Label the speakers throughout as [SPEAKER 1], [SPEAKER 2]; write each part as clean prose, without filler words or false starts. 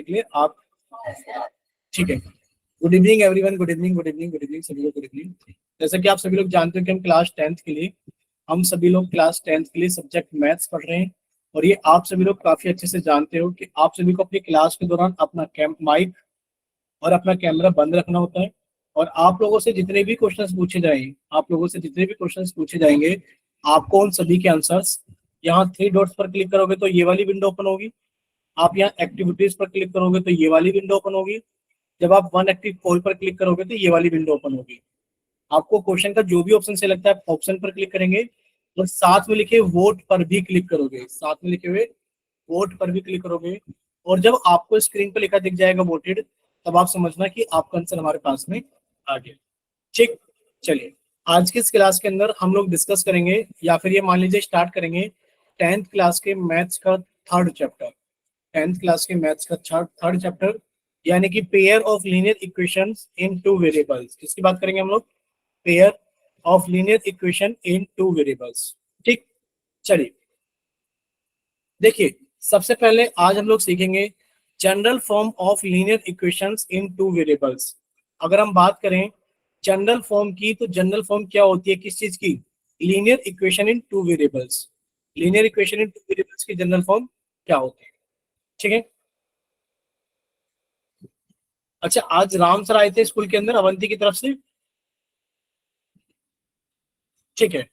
[SPEAKER 1] के लिए आप, ठीक है। Good evening everyone, good evening, good evening, good evening सभी लोग, गुड इवनिंग। जैसा कि आप सभी लोग जानते हो कि हम सभी लोग क्लास 10th के लिए सब्जेक्ट मैथ्स पढ़ रहे हैं। और ये आप सभी लोग काफी अच्छे से जानते हो कि आप सभी को अपनी क्लास के दौरान अपना माइक और अपना कैमरा बंद रखना होता है। और आप लोगों से जितने भी क्वेश्चंस पूछे जाएंगे, आपको उन सभी के आंसर्स यहाँ 3 डॉट्स पर क्लिक करोगे तो ये वाली विंडो ओपन होगी। आप यहाँ एक्टिविटीज पर क्लिक करोगे तो ये वाली विंडो ओपन होगी। जब आप वन एक्टिव पोल पर क्लिक करोगे तो ये वाली विंडो ओपन होगी। आपको क्वेश्चन का जो भी ऑप्शन से लगता है आप ऑप्शन पर क्लिक करेंगे और साथ में लिखे वोट पर भी क्लिक करोगे, साथ में लिखे हुए वोट पर भी क्लिक करोगे। और जब आपको स्क्रीन पर लिखा दिख जाएगा वोटेड, तब आप समझना कि आपका आंसर हमारे पास में आ गया। ठीक, चलिए आज की इस क्लास के अंदर हम लोग डिस्कस करेंगे, या फिर ये मान लीजिए स्टार्ट करेंगे 10th क्लास के मैथ्स का थर्ड चैप्टर। 10th क्लास के मैथ्स का थर्ड चैप्टर, यानी कि pair of linear equations in two variables. किसकी बात करेंगे हम लोग? Pair of linear equation in two variables. ठीक, चलिए देखिए, सबसे पहले आज हम लोग सीखेंगे general form of linear equations in two variables. अगर हम बात करें जनरल फॉर्म की, तो जनरल फॉर्म क्या होती है किस चीज की? Linear equation in two variables. Linear equation in two variables की जनरल फॉर्म क्या होती है? ठीक है। अच्छा, आज राम सर आए थे स्कूल के अंदर अवंती की तरफ से। ठीक है,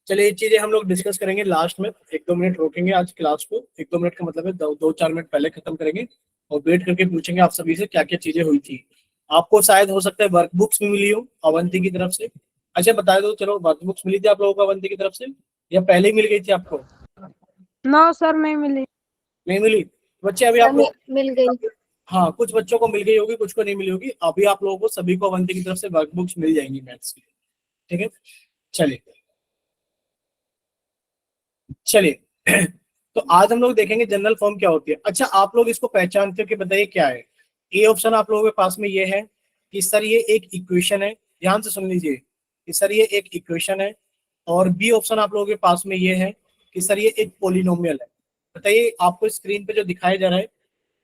[SPEAKER 1] चलिए ये चीजें हम लोग डिस्कस करेंगे लास्ट में। 1-2 मिनट रोकेंगे आज क्लास को। 1-2 मिनट का मतलब है 2-4 मिनट पहले खत्म करेंगे और वेट करके पूछेंगे आप सभी से क्या क्या चीजें हुई थी। आपको शायद हो सकता है वर्कबुक्स भी मिली हो अवंती की तरफ से। अच्छा बता दो, चलो वर्कबुक्स मिली थी आप लोगों को अवंती की तरफ से या पहले ही मिल गई थी आपको?
[SPEAKER 2] नो सर, नहीं मिली।
[SPEAKER 1] नहीं मिली? बच्चे अभी आप लोग
[SPEAKER 3] मिल गई।
[SPEAKER 1] हाँ, कुछ बच्चों को मिल गई होगी, कुछ को नहीं मिली होगी। अभी आप लोगों को सभी को अवंती की तरफ से वर्कबुक्स मिल जाएंगी मैथ्स की। ठीक है, चलिए चलिए तो आज हम लोग देखेंगे जनरल फॉर्म क्या होती है। अच्छा, आप लोग इसको पहचानते हो कि बताइए क्या है? ए ऑप्शन आप लोगों के पास में ये है कि सर ये एक इक्वेशन है। ध्यान से सुन लीजिए कि सर ये एक इक्वेशन है। और बी ऑप्शन आप लोगों के पास में ये है कि सर ये एक पोलिनोमियल है। बताइए, आपको स्क्रीन पे जो दिखाया जा रहा है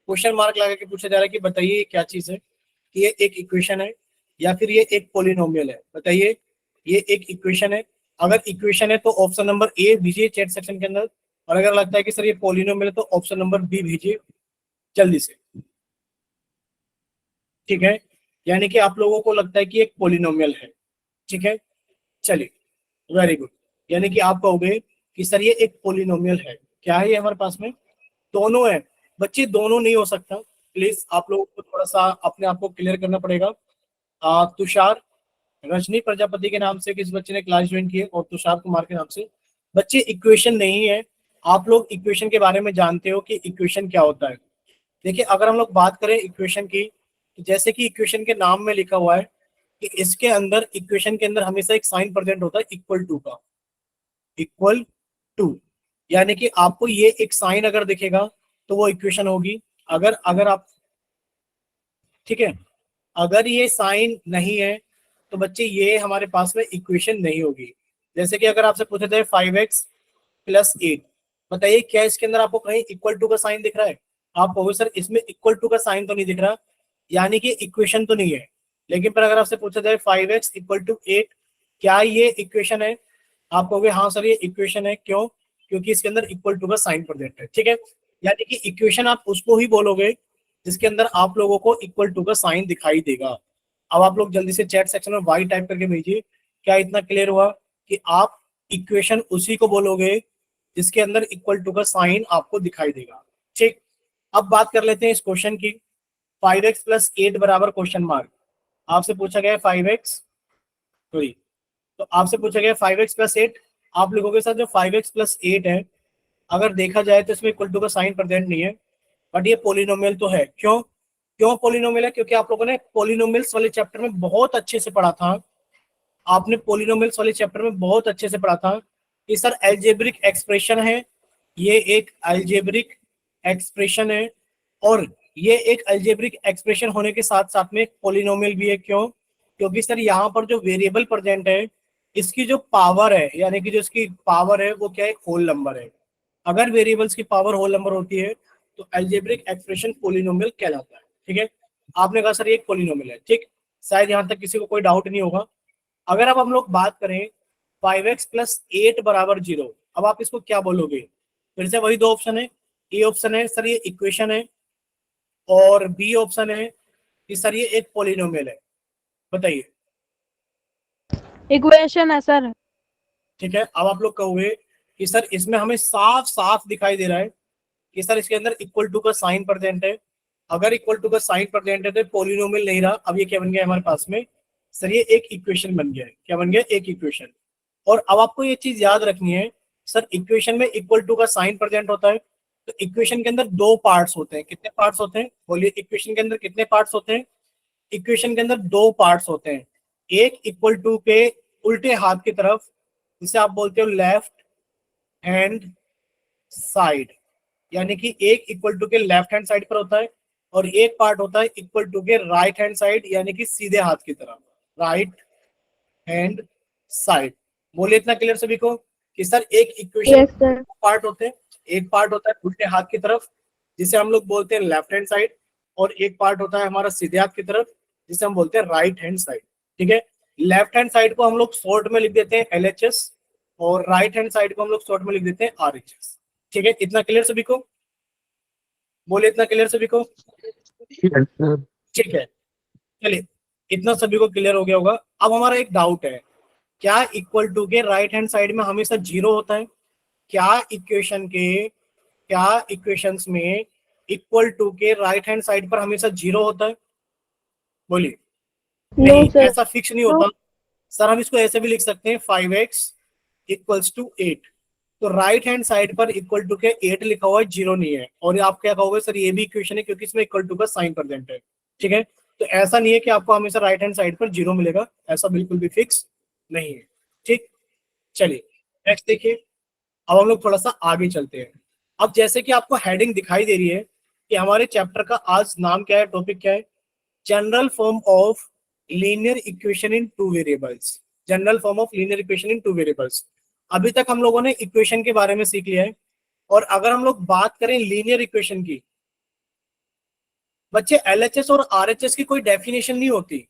[SPEAKER 1] क्वेश्चन मार्क लगा के पूछा जा रहा है कि बताइए ये क्या चीज है? कि ये एक इक्वेशन है या फिर ये एक पोलिनोमियल है? बताइए, ये एक इक्वेशन है। अगर इक्वेशन है तो ऑप्शन नंबर ए भेजिए चैट सेक्शन के अंदर। और अगर लगता है कि सर ये पोलिनोमियल है तो ऑप्शन नंबर बी भेजिए जल्दी से। ठीक है, यानी कि आप लोगों को लगता है कि एक पोलिनोमियल है। ठीक है, चलिए वेरी गुड। यानी कि आप कहोगे कि सर ये एक पोलिनोमियल है। क्या है ये हमारे पास में? दोनों है। बच्चे दोनों नहीं हो सकता, प्लीज आप लोगों को थोड़ा सा अपने आप को क्लियर करना पड़ेगा। तुषार रजनी प्रजापति के नाम से किस बच्चे ने क्लास ज्वाइन की है और तुषार कुमार के नाम से। बच्चे इक्वेशन नहीं है। आप लोग इक्वेशन के बारे में जानते हो कि इक्वेशन क्या होता है। देखिए, अगर हम लोग बात करें इक्वेशन की, तो जैसे कि इक्वेशन के नाम में लिखा हुआ है कि इसके अंदर, इक्वेशन के अंदर हमेशा एक साइन प्रेजेंट होता है इक्वल टू का। इक्वल टू, यानी कि आपको ये एक साइन अगर दिखेगा तो वो इक्वेशन होगी। अगर अगर आप, ठीक है, अगर ये साइन नहीं है तो बच्चे ये हमारे पास में इक्वेशन नहीं होगी। जैसे कि अगर आपसे पूछे थे 5x+8, बताइए क्या इसके अंदर आपको कहीं इक्वल टू का साइन दिख रहा है? आप कहोगे सर इसमें इक्वल टू का साइन तो नहीं दिख रहा, यानी कि इक्वेशन तो नहीं है। लेकिन पर अगर आपसे पूछा जाए 5x=8, क्या ये इक्वेशन है? आप कहोगे हाँ सर ये इक्वेशन है। क्यों? क्योंकि इसके अंदर इक्वल टू का साइन प्रेजेंट है। ठीक है, यानी कि इक्वेशन आप उसको ही बोलोगे जिसके अंदर आप लोगों को इक्वल टू का साइन दिखाई देगा। अब आप लोग जल्दी से चैट सेक्शन में वाई टाइप करके भेजिए। क्या इतना क्लियर हुआ कि आप इक्वेशन उसी को बोलोगे जिसके अंदर इक्वल टू का साइन आपको दिखाई देगा? ठीक, अब बात कर लेते हैं इस क्वेश्चन की। 5x+8 बराबर क्वेश्चन मार्क। आपसे पूछा गया 5x, सॉरी, तो आपसे पूछा गया 5x+8। आप लोगों के साथ जो 5x+8 है, अगर देखा जाए तो इसमें इक्वल टू का साइन प्रेजेंट नहीं है, बट ये पोलिनोमियल तो है। क्यों क्यों पोलिनोमियल है? क्योंकि आप लोगों ने पोलिनोमियल्स वाले चैप्टर में बहुत अच्छे से पढ़ा था। आपने पोलिनोमियल्स वाले चैप्टर में बहुत अच्छे से पढ़ा था कि सर एल्जेब्रिक एक्सप्रेशन है, ये एक एल्जेब्रिक एक्सप्रेशन है, और ये एक एल्जेब्रिक एक्सप्रेशन होने के साथ साथ में एक पोलिनोमियल भी है। क्यों? क्योंकि सर यहाँ पर जो वेरिएबल प्रेजेंट है, इसकी जो पावर है, यानी कि जो इसकी पावर है वो क्या है? होल नंबर है। अगर वेरिएबल्स की पावर होल नंबर होती है तो अलजेब्रिक एक्सप्रेशन पोलिनोमियल कहलाता है। ठीक है, आपने कहा सर ये एक पोलिनोमियल है, ठीक, शायद यहाँ तक किसी को कोई डाउट नहीं होगा। अगर अब हम लोग बात करें 5x प्लस 8 बराबर 0, अब आप इसको क्या बोलोगे? फिर से वही दो ऑप्शन है, ए ऑप्शन है सर ये इक्वेशन है, और बी ऑप्शन है कि सर ये एक पोलिनोमियल है। बताइए।
[SPEAKER 2] इक्वेशन है सर।
[SPEAKER 1] ठीक है, अब आप लोग कहोगे कि सर इसमें हमें साफ साफ दिखाई दे रहा है कि सर इसके अंदर इक्वल टू का साइन प्रेजेंट है। अगर इक्वल टू का साइन प्रेजेंट है तो पोलिनोमियल नहीं रहा, अब ये क्या बन गया हमारे पास में? सर ये एक इक्वेशन बन गया है। क्या बन गया? एक इक्वेशन। और अब आपको ये चीज याद रखनी है, सर इक्वेशन में इक्वल टू का साइन प्रेजेंट होता है, तो इक्वेशन के अंदर दो पार्ट्स होते हैं। कितने पार्ट्स होते हैं? बोलिए, इक्वेशन के अंदर कितने पार्ट्स होते हैं? इक्वेशन के अंदर दो पार्ट्स होते हैं। एक इक्वल टू के उल्टे हाथ की तरफ, जिसे आप बोलते हो लेफ्ट हैंड साइड, यानी कि एक इक्वल टू के लेफ्ट हैंड साइड पर होता है, और एक पार्ट होता है इक्वल टू के राइट हैंड साइड, यानी कि सीधे हाथ की तरफ, राइट हैंड साइड। बोलिए इतना क्लियर सभी को कि सर एक इक्वेशन
[SPEAKER 2] यस सर।
[SPEAKER 1] पार्ट होते हैं, एक पार्ट होता है उल्टे हाथ की तरफ जिसे हम लोग बोलते हैं लेफ्ट हैंड साइड, और एक पार्ट होता है हमारा सीधे हाथ की तरफ जिसे हम बोलते हैं राइट हैंड साइड। ठीक है, लेफ्ट हैंड साइड को हम लोग शॉर्ट में लिख देते हैं LHS, और राइट हैंड साइड को हम लोग शॉर्ट में लिख देते हैं RHS। ठीक है, इतना क्लियर सभी को? बोले इतना क्लियर सभी को? ठीक है, चलिए, इतना सभी को क्लियर हो गया होगा। अब हमारा एक डाउट है, क्या इक्वल टू के राइट हैंड साइड में हमेशा जीरो होता है? क्या इक्वेशंस में इक्वल टू के राइट हैंड साइड पर हमेशा जीरो होता है? बोलिए।
[SPEAKER 2] नो
[SPEAKER 1] नहीं,
[SPEAKER 2] सर।
[SPEAKER 1] ऐसा फिक्स नहीं होता सर। हम इसको ऐसे भी लिख सकते हैं 5x इक्वल्स टू 8, तो राइट हैंड साइड पर इक्वल टू के 8 लिखा हुआ है, जीरो नहीं है। और आप क्या कहोगे? सर ये भी इक्वेशन है क्योंकि इसमें इक्वल टू का साइन प्रेजेंट है। ठीक है, तो ऐसा नहीं है कि आपको हमेशा राइट हैंड साइड पर जीरो मिलेगा, ऐसा बिल्कुल भी फिक्स नहीं है। ठीक, चलिए नेक्स्ट देखिए। अब हम लोग थोड़ा सा आगे चलते हैं। अब जैसे कि आपको हेडिंग दिखाई दे रही है कि हमारे चैप्टर का आज नाम क्या है, टॉपिक क्या है? General form of linear equation in two variables. General form of linear equation in two variables. अभी तक हम लोगों ने इक्वेशन के बारे में सीख लिया है, और अगर हम लोग बात करें लीनियर इक्वेशन की, बच्चे LHS और RHS की कोई डेफिनेशन नहीं होती।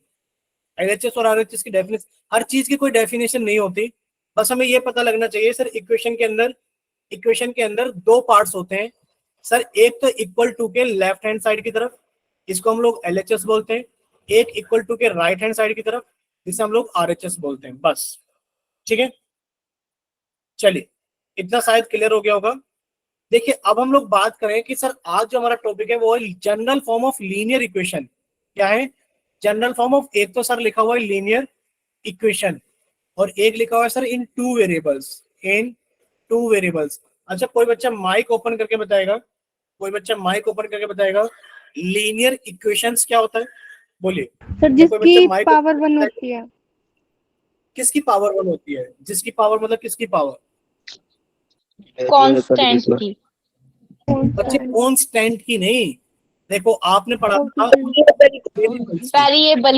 [SPEAKER 1] LHS और RHS की डेफिनेशन, हर चीज की कोई डेफिनेशन नहीं होती। बस हमें ये पता लगना चाहिए सर इक्वेशन के अंदर दो पार्ट्स होते हैं। सर एक तो इक्वल टू के लेफ्ट हैंड साइड की तरफ, इसको हम लोग LHS बोलते हैं। एक इक्वल टू के राइट हैंड साइड की तरफ, जिसे हम लोग RHS बोलते हैं। बस, ठीक है, चलिए, इतना शायद क्लियर हो गया होगा। देखिए, अब हम लोग बात करें कि सर आज जो हमारा टॉपिक है वो है general form of linear equation. क्या है जनरल फॉर्म ऑफ? एक तो सर लिखा हुआ है लीनियर इक्वेशन, और एक लिखा हुआ है सर इन टू वेरिएबल्स, इन टू वेरिएबल्स। अच्छा, कोई बच्चा माइक ओपन करके बताएगा, लीनियर इक्वेशंस क्या होता है? बोलिए।
[SPEAKER 2] सर
[SPEAKER 1] कोई बच्चा
[SPEAKER 2] जिसकी
[SPEAKER 1] माइक
[SPEAKER 2] पावर 1 होती है।
[SPEAKER 1] किसकी पावर 1 होती है? जिसकी पावर मतलब किसकी पावर?
[SPEAKER 3] कांस्टेंट की।
[SPEAKER 1] बच्चे कांस्टेंट की नहीं, देखो आपने पढ़ा था
[SPEAKER 3] वेरिएबल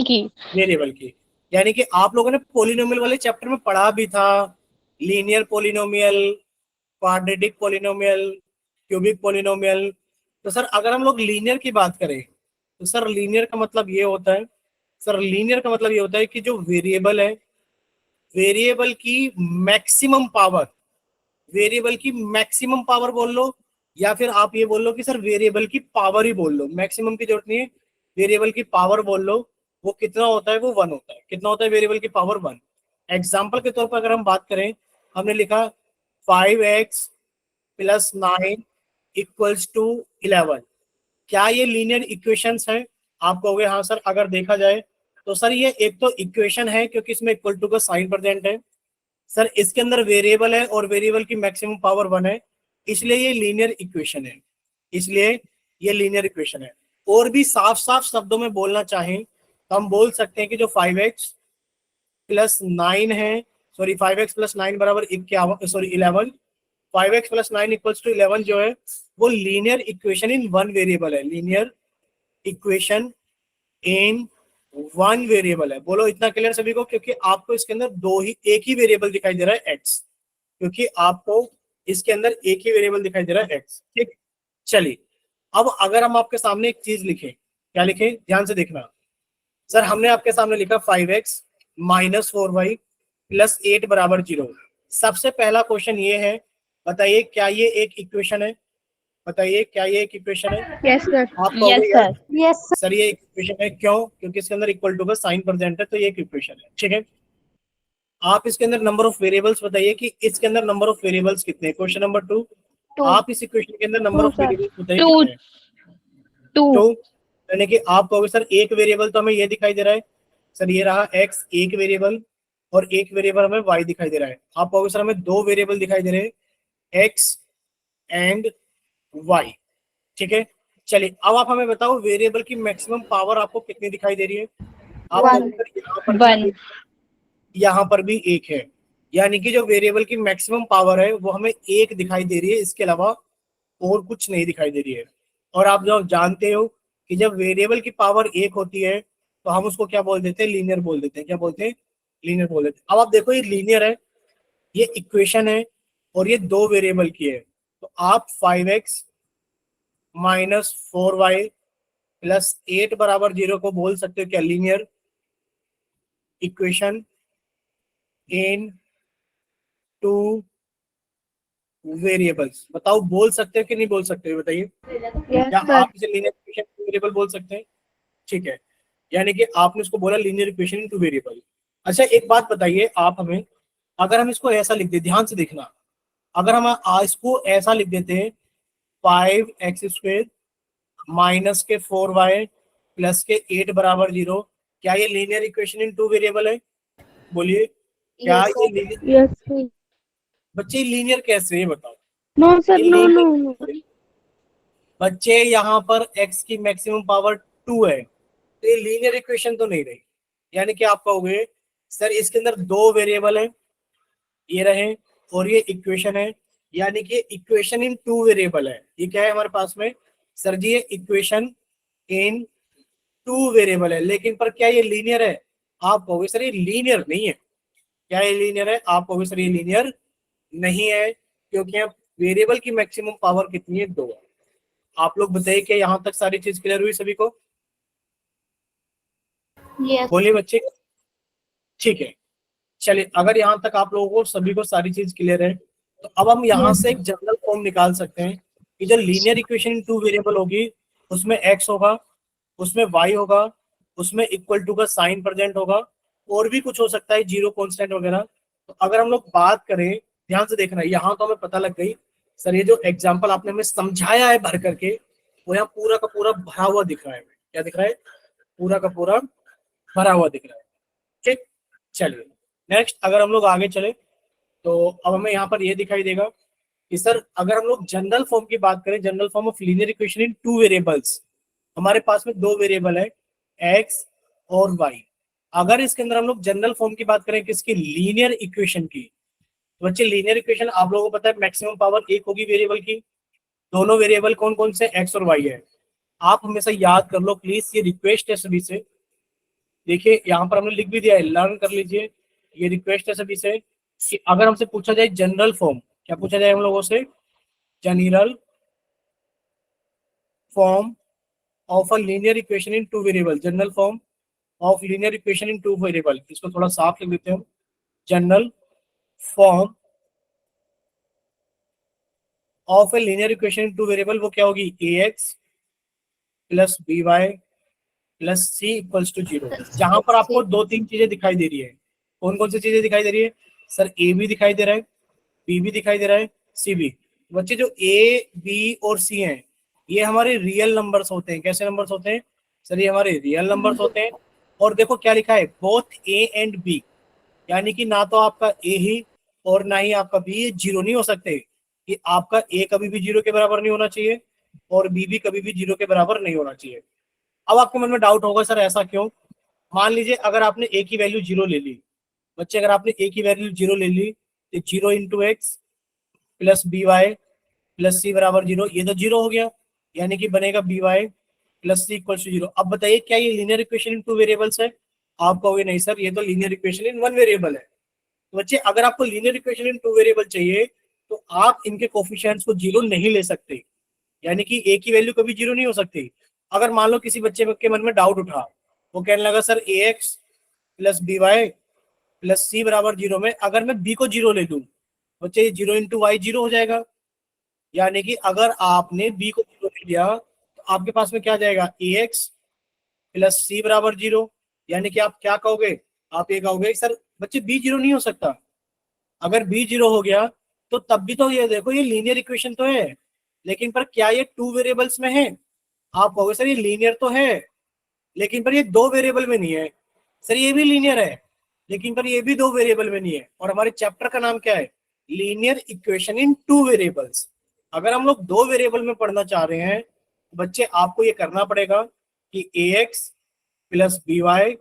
[SPEAKER 3] की।
[SPEAKER 1] वेरिएबल की, यानी कि आप लोगों ने पोलिनोमियल वाले चैप्टर में पढ़ा भी था, linear polynomial, quadratic polynomial, cubic polynomial. तो सर अगर हम लोग लीनियर की बात करें, तो सर लीनियर का मतलब ये होता है, कि जो वेरिएबल है, वेरिएबल की मैक्सिमम पावर, बोल लो, या फिर आप ये बोल लो कि सर वेरिएबल की पावर ही बोल लो, मैक्सिमम की जरूरत नहीं है, वेरिएबल की पावर बोल लो। वो कितना होता है? वो 1 होता है। कितना होता है वेरिएबल की पावर? 1। एग्जाम्पल के तौर पर अगर हम बात करें, हमने लिखा 5x प्लस 9 इक्वल्स टू 11। क्या ये लीनियर इक्वेशंस हैं? आप कहोगे हाँ सर। अगर देखा जाए तो सर ये एक तो इक्वेशन है क्योंकि इसमें इक्वल टू का साइन प्रेजेंट है। सर इसके अंदर वेरिएबल है और वेरिएबल की मैक्सिमम पावर 1 है, इसलिए ये लीनियर इक्वेशन है। और भी साफ साफ शब्दों में बोलना चाहें तो हम बोल सकते हैं कि जो 5x प्लस 9 है, 5x प्लस 9 बराबर 11, 5x प्लस 9 इक्वल्स टू 11 जो है वो linear equation in one variable है। Linear equation in one variable है। बोलो इतना क्लियर सभी को? क्योंकि आपको इसके अंदर एक ही वेरिएबल दिखाई दे रहा है x, क्योंकि आपको इसके अंदर एक ही वेरिएबल दिखाई दे रहा है x। ठीक, चलिए अब अगर हम आपके सामने एक चीज लिखें, क्या लिखें, ध्यान से देखना सर, हमने आपके सामने लिखा 5x माइनस 4y प्लस 8 बराबर 0। सबसे पहला क्वेश्चन ये है, बताइए क्या ये एक इक्वेशन है? बताइए क्या ये एक इक्वेशन है?
[SPEAKER 2] Yes sir.
[SPEAKER 1] आप कहोगे
[SPEAKER 3] यस
[SPEAKER 1] यार
[SPEAKER 3] सर।
[SPEAKER 2] यस
[SPEAKER 1] सर ये एक इक्वेशन है, क्यों? क्योंकि इसके अंदर इक्वल टू का साइन प्रेजेंट है, तो ये एक इक्वेशन है, ठीक है। आप इसके अंदर नंबर ऑफ वेरिएबल्स बताइए कि इसके अंदर नंबर ऑफ वेरिएबल्स कितने हैं? क्वेश्चन नंबर 2, आप इस इक्वेशन के अंदर नंबर
[SPEAKER 2] 2
[SPEAKER 1] ऑफ
[SPEAKER 2] सर।
[SPEAKER 1] वेरिएबल्स बताइए
[SPEAKER 3] 2
[SPEAKER 1] कितने हैं?
[SPEAKER 3] 2
[SPEAKER 1] 2, यानी कि आप कहोगे सर एक वेरिएबल तो हमें ये दिखाई दे रहा है, सर ये रहा x एक वेरिएबल, और एक वेरिएबल हमें y दिखाई दे रहा है। आप कहोगे सर हमें दो वेरिएबल दिखाई दे रहे हैं, x एंड y, ठीक है। चलिए अब आप हमें बताओ वेरिएबल की मैक्सिमम पावर आपको कितनी दिखाई दे रही है? आप
[SPEAKER 2] One.
[SPEAKER 1] कहोगे सर यहाँ पर भी
[SPEAKER 3] 1
[SPEAKER 1] यहाँ पर भी एक है, यानी कि जो वेरिएबल की मैक्सिमम पावर है वो हमें एक दिखाई दे रही है, इसके अलावा और कुछ नहीं दिखाई दे रही है। और आप जो जानते हो कि जब वेरिएबल की पावर एक होती है तो हम उसको क्या बोल देते हैं? लीनियर बोल देते हैं। क्या बोलते हैं? लीनियर बोल देते हैं। अब आप देखो ये लीनियर है, ये इक्वेशन है, और ये दो वेरिएबल की है, तो आप 5x माइनस 4y प्लस 8 बराबर 0 को बोल सकते हो क्या? Linear equation in two variables. बताओ बोल सकते हो कि नहीं बोल सकते हो? बताइए
[SPEAKER 2] यस
[SPEAKER 1] क्या
[SPEAKER 2] सर।
[SPEAKER 1] आप इसे लीनियर इक्वेशन टू वेरिएबल बोल सकते हैं? ठीक है, यानी कि आपने उसको बोला linear equation in two variable. अच्छा एक बात बताइए आप हमें, अगर हम इसको ऐसा लिख दे, ध्यान से देखना, अगर हम इसको ऐसा लिख देते हैं 5x² माइनस के 4y प्लस के 8 बराबर 0, क्या ये linear equation in two variable है? बोलिए क्या
[SPEAKER 3] Yes,
[SPEAKER 1] ये लीनियर?
[SPEAKER 2] Yes sir.
[SPEAKER 1] बच्चे लीनियर कैसे है बताओ?
[SPEAKER 2] नो सर,
[SPEAKER 1] ये
[SPEAKER 2] नो नो
[SPEAKER 1] लीनियर
[SPEAKER 2] नो।
[SPEAKER 1] बच्चे, यहाँ पर x की मैक्सिमम पावर 2 है, तो ये लीनियर इक्वेशन तो नहीं रही। यानी कि आप कहोगे सर इसके अंदर दो वेरिएबल है, ये रहे, और ये इक्वेशन है, यानी कि इक्वेशन इन टू वेरिएबल है। ये क्या है हमारे पास में? सर जी ये इक्वेशन इन टू वेरिएबल है, लेकिन पर क्या ये लीनियर है? आप कहोगे सर ये लीनियर नहीं है। क्या ये लीनियर है? आप कहोगे सर ये लीनियर नहीं है, क्योंकि यहाँ वेरिएबल की मैक्सिमम पावर कितनी है? 2 है। आप लोग बताइए कि यहाँ तक सारी चीज क्लियर हुई सभी को?
[SPEAKER 3] yes,
[SPEAKER 1] बोलिए बच्चे। ठीक है, चलिए अगर यहाँ तक आप लोगों को सभी को सारी चीज क्लियर है, तो अब हम यहाँ से एक जनरल फॉर्म निकाल सकते हैं कि जो linear equation in two variable होगी उसमें x होगा, उसमें y होगा, उसमें इक्वल टू का साइन प्रेजेंट होगा, और भी कुछ हो सकता है, जीरो कांस्टेंट वगैरह। तो अगर हम लोग बात करें, ध्यान से देखना, यहाँ तो हमें पता लग गई सर ये जो एग्जाम्पल आपने हमें समझाया है भर करके, वो यहाँ पूरा का पूरा भरा हुआ दिख रहा है। क्या दिख रहा है? पूरा का पूरा भरा हुआ दिख रहा है, ठीक। चलिए नेक्स्ट अगर हम लोग आगे चले, तो अब हमें यहाँ पर ये दिखाई देगा कि सर अगर हम लोग जनरल फॉर्म की बात करें, general form of linear equation in two variables, हमारे पास में दो वेरिएबल है x और y। अगर इसके अंदर हम लोग जनरल फॉर्म की बात करें किसकी? लीनियर इक्वेशन की, तो बच्चे लीनियर इक्वेशन आप लोगों को पता है मैक्सिमम पावर एक होगी वेरिएबल की। दोनों वेरिएबल कौन कौन से? x और y है। आप हमेशा याद कर लो प्लीज, ये रिक्वेस्ट है सभी से। देखिए यहाँ पर हमने लिख भी दिया है, लर्न कर लीजिए। ये रिक्वेस्ट है सभी से कि अगर हमसे पूछा जाए जनरल फॉर्म, क्या पूछा जाए हम लोगों से? General form of a linear equation in two variable. General form of linear equation in two variable, इसको थोड़ा साफ लिख देते हैं हम। General form of a linear equation in two variable वो क्या होगी? ax plus by plus c equals to 0। जहां पर आपको दो तीन चीजें दिखाई दे रही है, कौन कौन सी चीजें दिखाई दे रही है? सर a भी दिखाई दे रहा है, b भी दिखाई दे रहा है, c भी। बच्चे जो a b और c हैं ये हमारे रियल नंबर्स होते हैं। कैसे नंबर्स होते हैं? सर ये हमारे रियल नंबर्स होते हैं। और देखो क्या लिखा है, बोथ a एंड b, यानी कि ना तो आपका a ही और ना ही आपका b, ये जीरो नहीं हो सकते। कि आपका a कभी भी जीरो के बराबर नहीं होना चाहिए और b भी कभी भी जीरो के बराबर नहीं होना चाहिए। अब आपके मन में डाउट होगा सर ऐसा क्यों? मान लीजिए अगर आपने a की वैल्यू जीरो ले ली, बच्चे अगर आपने a की वैल्यू जीरो ले ली, तो zero into X plus B Y plus C बराबर जीरो, ये तो जीरो हो गया, यानी कि बनेगा B Y plus C equal to zero. अब बताइए क्या ये linear equation in two variables है? आप कहोगे नहीं सर ये तो linear equation in one variable है। तो बच्चे अगर आपको linear equation in two variable चाहिए तो आप इनके कोफिशिएंट्स को जीरो नहीं ले सकते। यानी कि ए की वैल्यू कभी जीरो नहीं हो सकती। अगर मान लो किसी बच्चे के मन में डाउट उठा, वो कहने लगा sir A X plus B Y plus C बराबर जीरो में अगर मैं बी को जीरो ले लूं, बच्चे जीरो इंटू वाई जीरो हो जाएगा। यानी कि अगर आपने बी को जीरो ले लिया तो आपके पास में क्या जाएगा, ए एक्स प्लस सी बराबर जीरो। यानी कि आप क्या कहोगे, आप ये कहोगे सर बच्चे बी जीरो नहीं हो सकता। अगर बी जीरो हो गया तो तब भी तो ये देखो ये लीनियर इक्वेशन तो है, लेकिन पर क्या ये टू वेरिएबल्स में है। आप कहोगे सर ये लीनियर तो है लेकिन पर ये दो वेरिएबल में नहीं है। सर ये भी लीनियर है लेकिन पर ये भी दो वेरिएबल में नहीं है। और हमारे चैप्टर का नाम क्या है, linear equation in two variables. अगर हम लोग दो वेरिएबल में पढ़ना चाह रहे हैं तो बच्चे आपको ये करना पड़ेगा कि A X plus B Y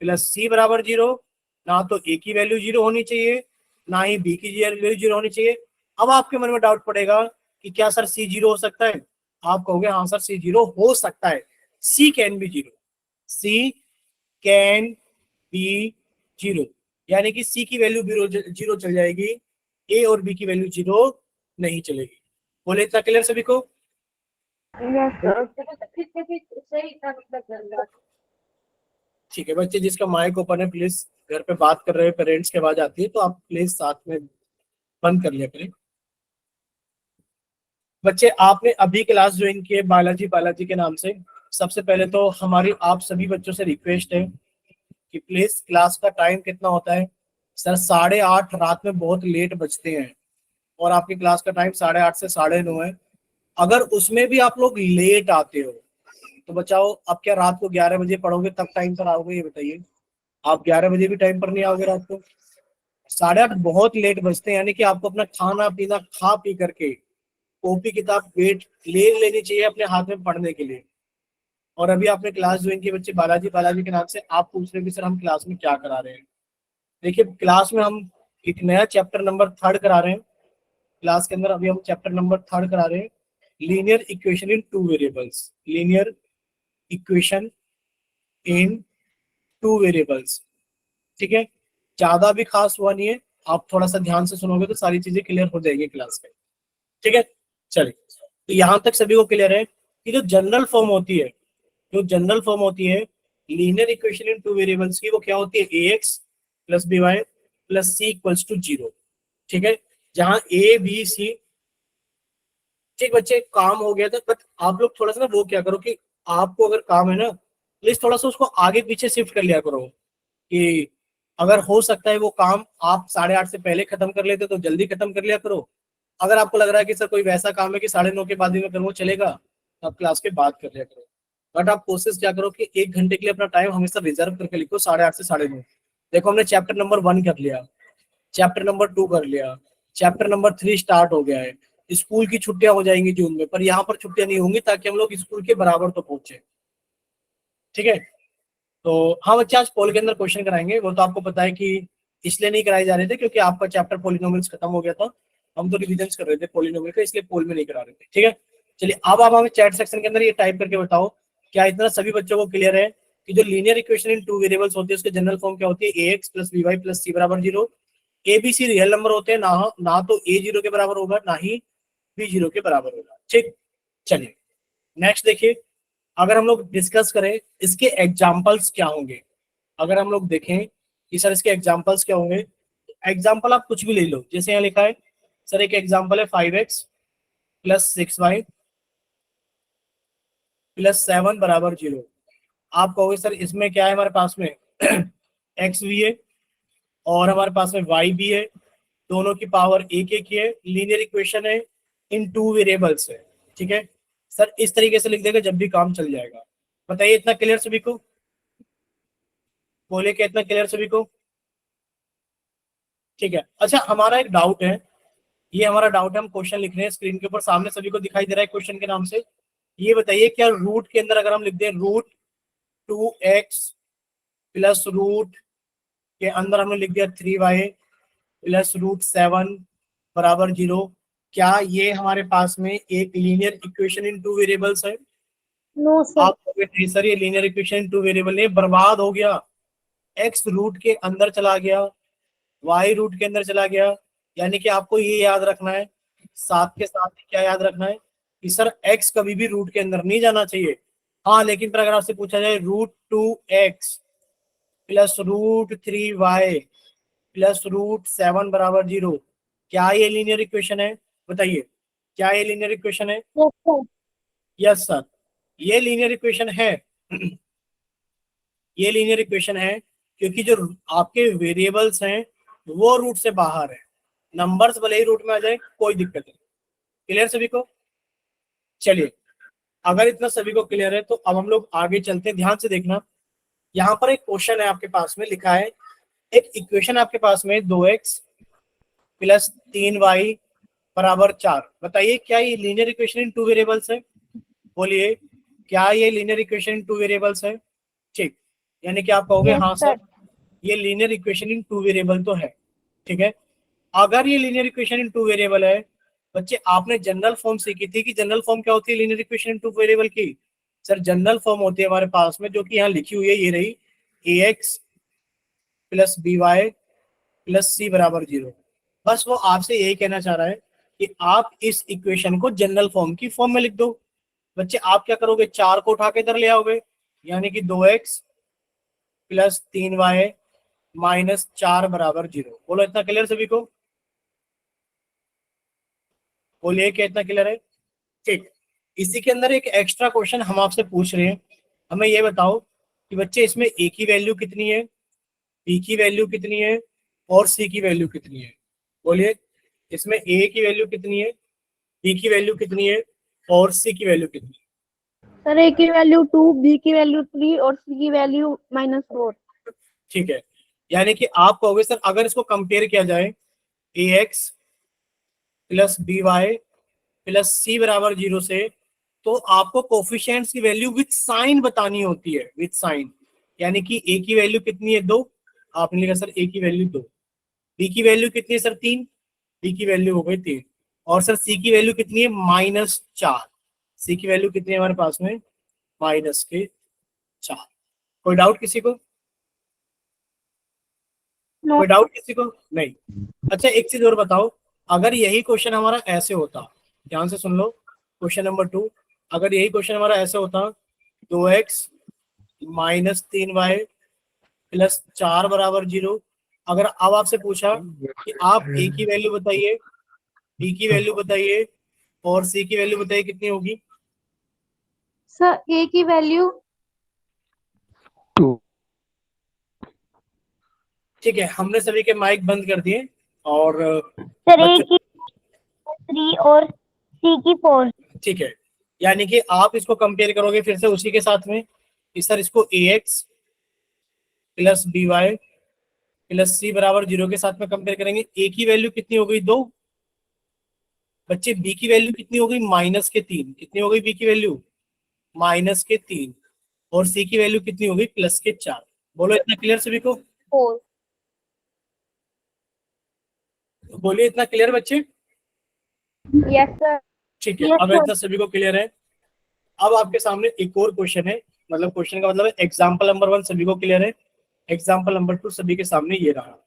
[SPEAKER 1] plus C बराबर जीरो, ना तो ए की वैल्यू जीरो होनी चाहिए ना ही बी की वैल्यू जीरो होनी चाहिए। अब आपके मन में डाउट पड़ेगा कि क्या सर सी जीरो हो सकता है। आप कहोगे हाँ सर सी जीरो हो सकता है, C can be zero, C can be zero. यानी कि सी की वैल्यू जीरो चल जाएगी, ए और बी की वैल्यू जीरो नहीं चलेगी। बोले इतना क्लियर सभी को।
[SPEAKER 2] Yes sir.
[SPEAKER 1] ठीक है बच्चे, जिसका माइक ओपन है प्लीज, घर पे बात कर रहे हैं पेरेंट्स की आवाज आती है तो आप प्लीज साथ में बंद कर लिया करें। बच्चे आपने अभी क्लास ज्वाइन की है बालाजी बालाजी के नाम से। सबसे पहले तो हमारी आप सभी बच्चों से रिक्वेस्ट है कि प्लीज क्लास का टाइम कितना होता है सर, 8:30 रात में बहुत लेट बजते हैं और आपकी क्लास का टाइम 8:30 से 9:30 है। अगर उसमें भी आप लोग लेट आते हो तो बचाओ, आप क्या रात को 11 बजे पढ़ोगे तब टाइम पर आओगे, ये बताइए। आप 11 बजे भी टाइम पर नहीं आओगे रात को। 8:30 बहुत लेट बजते हैं, यानी कि आपको अपना खाना पीना खा पी करके कॉपी किताब वेट ले लेनी चाहिए अपने हाथ में पढ़ने के लिए। और अभी आपने क्लास ज्वाइन की बच्चे बालाजी बालाजी के नाम से, आप पूछ रहे हो कि सर हम क्लास में क्या करा रहे हैं। देखिए क्लास में हम एक नया चैप्टर नंबर 3 करा रहे हैं। क्लास के अंदर अभी हम चैप्टर नंबर 3 करा रहे हैं, linear equation in two variables. Linear equation in two variables, ठीक है। ज्यादा भी खास हुआ नहीं है, आप थोड़ा सा ध्यान से सुनोगे तो सारी चीजें क्लियर हो जाएगी क्लास में, ठीक है। चलिए, तो यहाँ तक सभी को क्लियर है कि जो जनरल फॉर्म होती है, जो जनरल फॉर्म होती है linear equation in two variables की, वो क्या होती है, A X plus B Y plus C equals to zero, ठीक है। जहां ए बी सी, ठीक बच्चे काम हो गया था। बट आप लोग थोड़ा सा ना वो क्या करो कि आपको अगर काम है ना प्लीज थोड़ा सा उसको आगे पीछे शिफ्ट कर लिया करो, कि अगर हो सकता है वो काम आप 8:30 से पहले खत्म कर लेते तो जल्दी खत्म कर लिया करो। अगर आपको लग रहा है कि सर कोई वैसा काम है कि 9:30 के बाद भी मैं करूँ चलेगा, तो आप क्लास के बाद कर लिया करो। बट आप कोशिश क्या करो कि 1 घंटे के लिए अपना टाइम हमेशा रिजर्व करके लिखो, 8:30 से 9:30। देखो हमने चैप्टर नंबर 1 कर लिया, चैप्टर नंबर 2 कर लिया, चैप्टर नंबर 3 स्टार्ट हो गया है। स्कूल की छुट्टियां हो जाएंगी जून में, पर यहाँ पर छुट्टियां नहीं होंगी ताकि हम लोग स्कूल के बराबर तो पहुंचे, ठीक है। तो हाँ बच्चे, आज पोल के अंदर क्वेश्चन कराएंगे, वो तो आपको पता है कि इसलिए नहीं कराए जा रहे थे क्योंकि आपका चैप्टर पॉलिनोमियल्स खत्म हो गया था। हम तो रिविजन कर रहे थे पॉलिनोमियल का, इसलिए पोल में नहीं करा रहे थे, ठीक है। चलिए अब आप हमें चैट सेक्शन के अंदर ये टाइप करके बताओ, क्या इतना सभी बच्चों को क्लियर है कि जो linear equation in two variables होती है उसके जनरल फॉर्म क्या होती है, A X plus B Y plus C बराबर zero. A B C real number होते हैं, ना तो ए जीरो के बराबर होगा ना ही बी जीरो के बराबर होगा, ठीक। चलिए नेक्स्ट देखिए, अगर हम लोग डिस्कस करें इसके एग्जाम्पल्स क्या होंगे, अगर हम लोग देखें कि सर इसके एग्जाम्पल्स क्या होंगे, एग्जाम्पल आप कुछ भी ले लो। जैसे यहाँ लिखा है सर, एक एग्जाम्पल है 5x प्लस 6y प्लस 7 बराबर जीरो। आप कहोगे सर इसमें क्या है, हमारे पास में एक्स भी है और हमारे पास में वाई भी है, दोनों की पावर एक एक ही है, लीनियर इक्वेशन है, इन टू वेरिएबल्स है, ठीक है। सर इस तरीके से लिख देगा जब भी काम चल जाएगा। बताइए इतना क्लियर सभी को, बोले क्या इतना क्लियर सभी को, ठीक है। अच्छा हमारा एक डाउट है, ये हमारा डाउट है, हम क्वेश्चन लिख रहे हैं स्क्रीन के ऊपर, सामने सभी को दिखाई दे रहा है क्वेश्चन के नाम से। ये बताइए क्या रूट के अंदर अगर हम लिख दें रूट 2x प्लस रूट के अंदर हमने लिख दिया 3y प्लस रूट 7 बराबर जीरो, क्या ये हमारे पास में एक linear equation in two variables है।
[SPEAKER 2] No sir.
[SPEAKER 1] आप नहीं सर ये linear equation in two variable नहीं, बर्बाद हो गया। x रूट के अंदर चला गया, y रूट के अंदर चला गया। यानी कि आपको ये याद रखना है, साथ के साथ क्या याद रखना है, कि सर x कभी भी रूट के अंदर नहीं जाना चाहिए। हाँ, लेकिन फिर अगर आपसे पूछा जाए √2x प्लस √3y प्लस √7 बराबर 0, क्या ये लीनियर इक्वेशन है? बताइए, क्या ये लीनियर इक्वेशन है?
[SPEAKER 2] Yes, sir.
[SPEAKER 1] यस सर, ये लीनियर इक्वेशन है। ये लीनियर इक्वेशन है क्योंकि जो आपके वेरिएबल्स हैं वो रूट से बाहर है। नंबर्स भले ही रूट में आ जाए, कोई दिक्कत नहीं। क्लियर सभी को? चलिए, अगर इतना सभी को क्लियर है तो अब हम लोग आगे चलते हैं। ध्यान से देखना, यहाँ पर एक क्वेश्चन है आपके पास में लिखा है, एक इक्वेशन आपके पास में 2x प्लस 3y बराबर 4। बताइए, क्या ये linear equation in two variables है? बोलिए, क्या ये linear equation in two variables है? ठीक, यानी कि आप कहोगे
[SPEAKER 2] Yes,
[SPEAKER 1] हाँ
[SPEAKER 2] sir.
[SPEAKER 1] सर, ये linear equation in two variable तो है। ठीक है, अगर ये linear equation in two variable है, बच्चे आपने जनरल फॉर्म सीखी थी कि जनरल फॉर्म क्या होती है linear equation in two variable की? सर, जनरल फॉर्म होती है हमारे पास में, जो कि यहाँ लिखी हुई है, ये रही, ax plus by plus c बराबर 0। बस वो आपसे यही कहना चाह रहा है कि आप इस इक्वेशन को जनरल फॉर्म की फॉर्म में लिख दो। बच्चे आप क्या करोगे, 4 को उठा के इधर ले आओगे, यानी कि 2x प्लस 3y माइनस 4 बराबर 0। बोलो, इतना क्लियर सभी को? बोलिए, क्या इतना क्लियर है? ठीक, इसी के अंदर एक एक्स्ट्रा क्वेश्चन हम आपसे पूछ रहे हैं। हमें ये बताओ कि बच्चे इसमें a की वैल्यू कितनी है, b की वैल्यू कितनी है और c की वैल्यू कितनी है? बोलिए, इसमें a की वैल्यू कितनी है, b की वैल्यू कितनी है और c की वैल्यू कितनी है?
[SPEAKER 2] सर A की वैल्यू 2, B की वैल्यू 3 और C की वैल्यू -4।
[SPEAKER 1] ठीक है, यानी कि आप कहोगे सर अगर इसको कंपेयर किया जाए ax plus by plus c बराबर 0 से, तो आपको कोफिशिएंट्स की वैल्यू विथ साइन बतानी होती है, विथ साइन। यानी कि a की वैल्यू कितनी है, 2, आपने लिखा सर a की वैल्यू 2। b की वैल्यू कितनी है सर, 3, b की वैल्यू हो गई 3। और सर c की वैल्यू कितनी है, -4। c की वैल्यू कितनी है हमारे पास में, -4। कोई डाउट किसी को?
[SPEAKER 2] नो।
[SPEAKER 1] कोई डाउट किसी को? नहीं। अच्छा, एक चीज और बताओ, अगर यही क्वेश्चन हमारा ऐसे होता, ध्यान से सुन लो, क्वेश्चन नंबर 2, अगर यही क्वेश्चन हमारा ऐसे होता, 2x माइनस 3y प्लस 4 बराबर 0, अगर अब आपसे पूछा कि आप a की वैल्यू बताइए, b की वैल्यू बताइए और c की वैल्यू बताइए, कितनी होगी?
[SPEAKER 2] सर A की वैल्यू
[SPEAKER 3] 2।
[SPEAKER 1] ठीक है, हमने सभी के माइक बंद कर दिए और
[SPEAKER 2] सर A
[SPEAKER 1] बच्चों,
[SPEAKER 2] की 3 और C की 4।
[SPEAKER 1] ठीक है, यानी कि आप इसको कंपेयर करोगे फिर से उसी के साथ में कि सर इसको ax plus by plus c बराबर 0 के साथ में कंपेयर करेंगे। a की वैल्यू कितनी हो गई, 2। बच्चे b की वैल्यू कितनी हो गई, -3। कितनी हो गई b की वैल्यू, -3। और c की वैल्यू कितनी हो गई, +4। बोलो, इतना क्लियर सभी को?
[SPEAKER 2] 4।
[SPEAKER 1] बोलिए, इतना क्लियर बच्चे?
[SPEAKER 2] Yes sir.
[SPEAKER 1] ठीक है,
[SPEAKER 2] यस
[SPEAKER 1] अब
[SPEAKER 2] सर।
[SPEAKER 1] इतना सभी को क्लियर है। अब आपके सामने एक और क्वेश्चन है, मतलब क्वेश्चन का मतलब है एग्जाम्पल नंबर 1 सभी को क्लियर है, एग्जाम्पल नंबर 2 सभी के सामने ये रहा।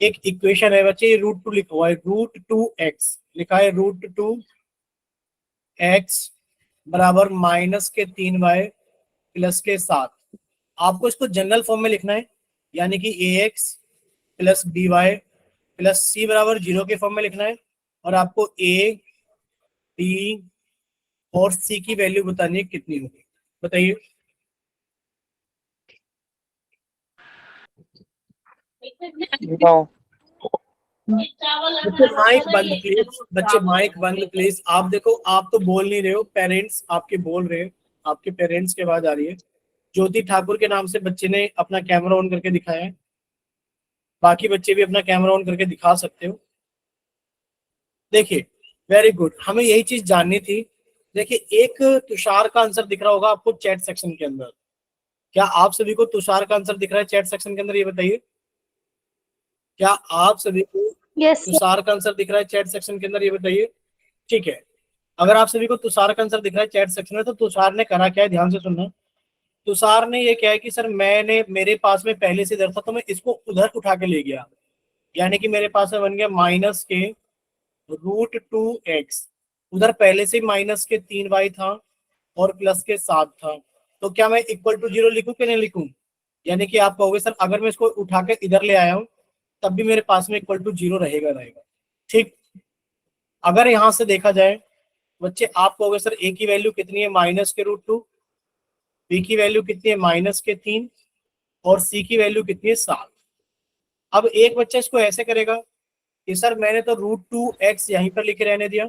[SPEAKER 1] एक इक्वेशन है बच्चे, √2 लिखा हुआ है, √2x लिखा है, √2x बराबर -3y +7। आपको इसको जनरल फॉर्म में लिखना है, यानी कि ax plus by plus c बराबर 0 के फॉर्म में लिखना है। और आपको a, b और c की वैल्यू बतानी है कितनी होगी। बताइए।
[SPEAKER 3] No.
[SPEAKER 1] बच्चे माइक बंद प्लीज, बच्चे माइक बंद प्लीज। आप देखो, आप तो बोल नहीं रहे हो, पेरेंट्स आपके बोल रहे हैं, आपके पेरेंट्स की आवाज आ रही है। ज्योति ठाकुर के नाम से बच्चे ने अपना कैमरा ऑन करके दिखाया है, बाकी बच्चे भी अपना कैमरा ऑन करके दिखा सकते हो। देखिए, वेरी गुड, हमें यही चीज जाननी थी। देखिए, एक तुषार का आंसर दिख रहा होगा आपको चैट सेक्शन के अंदर। क्या आप सभी को तुषार का आंसर दिख रहा है चैट सेक्शन के अंदर, ये बताइए? क्या आप सभी को
[SPEAKER 2] यस सर।
[SPEAKER 1] तुषार का आंसर दिख रहा है चैट सेक्शन के अंदर, ये बताइए? ठीक है, अगर आप सभी को तुषार का आंसर दिख रहा है चैट सेक्शन में, तो तुषार ने करा क्या है, ध्यान से सुनना। तुषार ने ये क्या है कि सर मैंने, मेरे पास में पहले से इधर था तो मैं इसको उधर उठा के ले गया, यानी कि मेरे पास में बन गया -√2x। उधर पहले से माइनस के 3y था और प्लस के 7 था, तो क्या मैं इक्वल टू 0 लिखूं कि नहीं लिखूं? यानी कि आप कहोगे सर अगर मैं इसको उठा के इधर ले आया हूं तब भी मेरे पास में इक्वल टू 0 रहेगा। ठीक, अगर यहां से देखा जाए बच्चे, आप कहोगे सर a की वैल्यू कितनी है? -√2, b की वैल्यू कितनी है? -3 और c की वैल्यू कितनी है? 7। अब एक बच्चा इसको ऐसे करेगा कि सर मैंने तो √2x यहीं पर लिखे रहने दिया,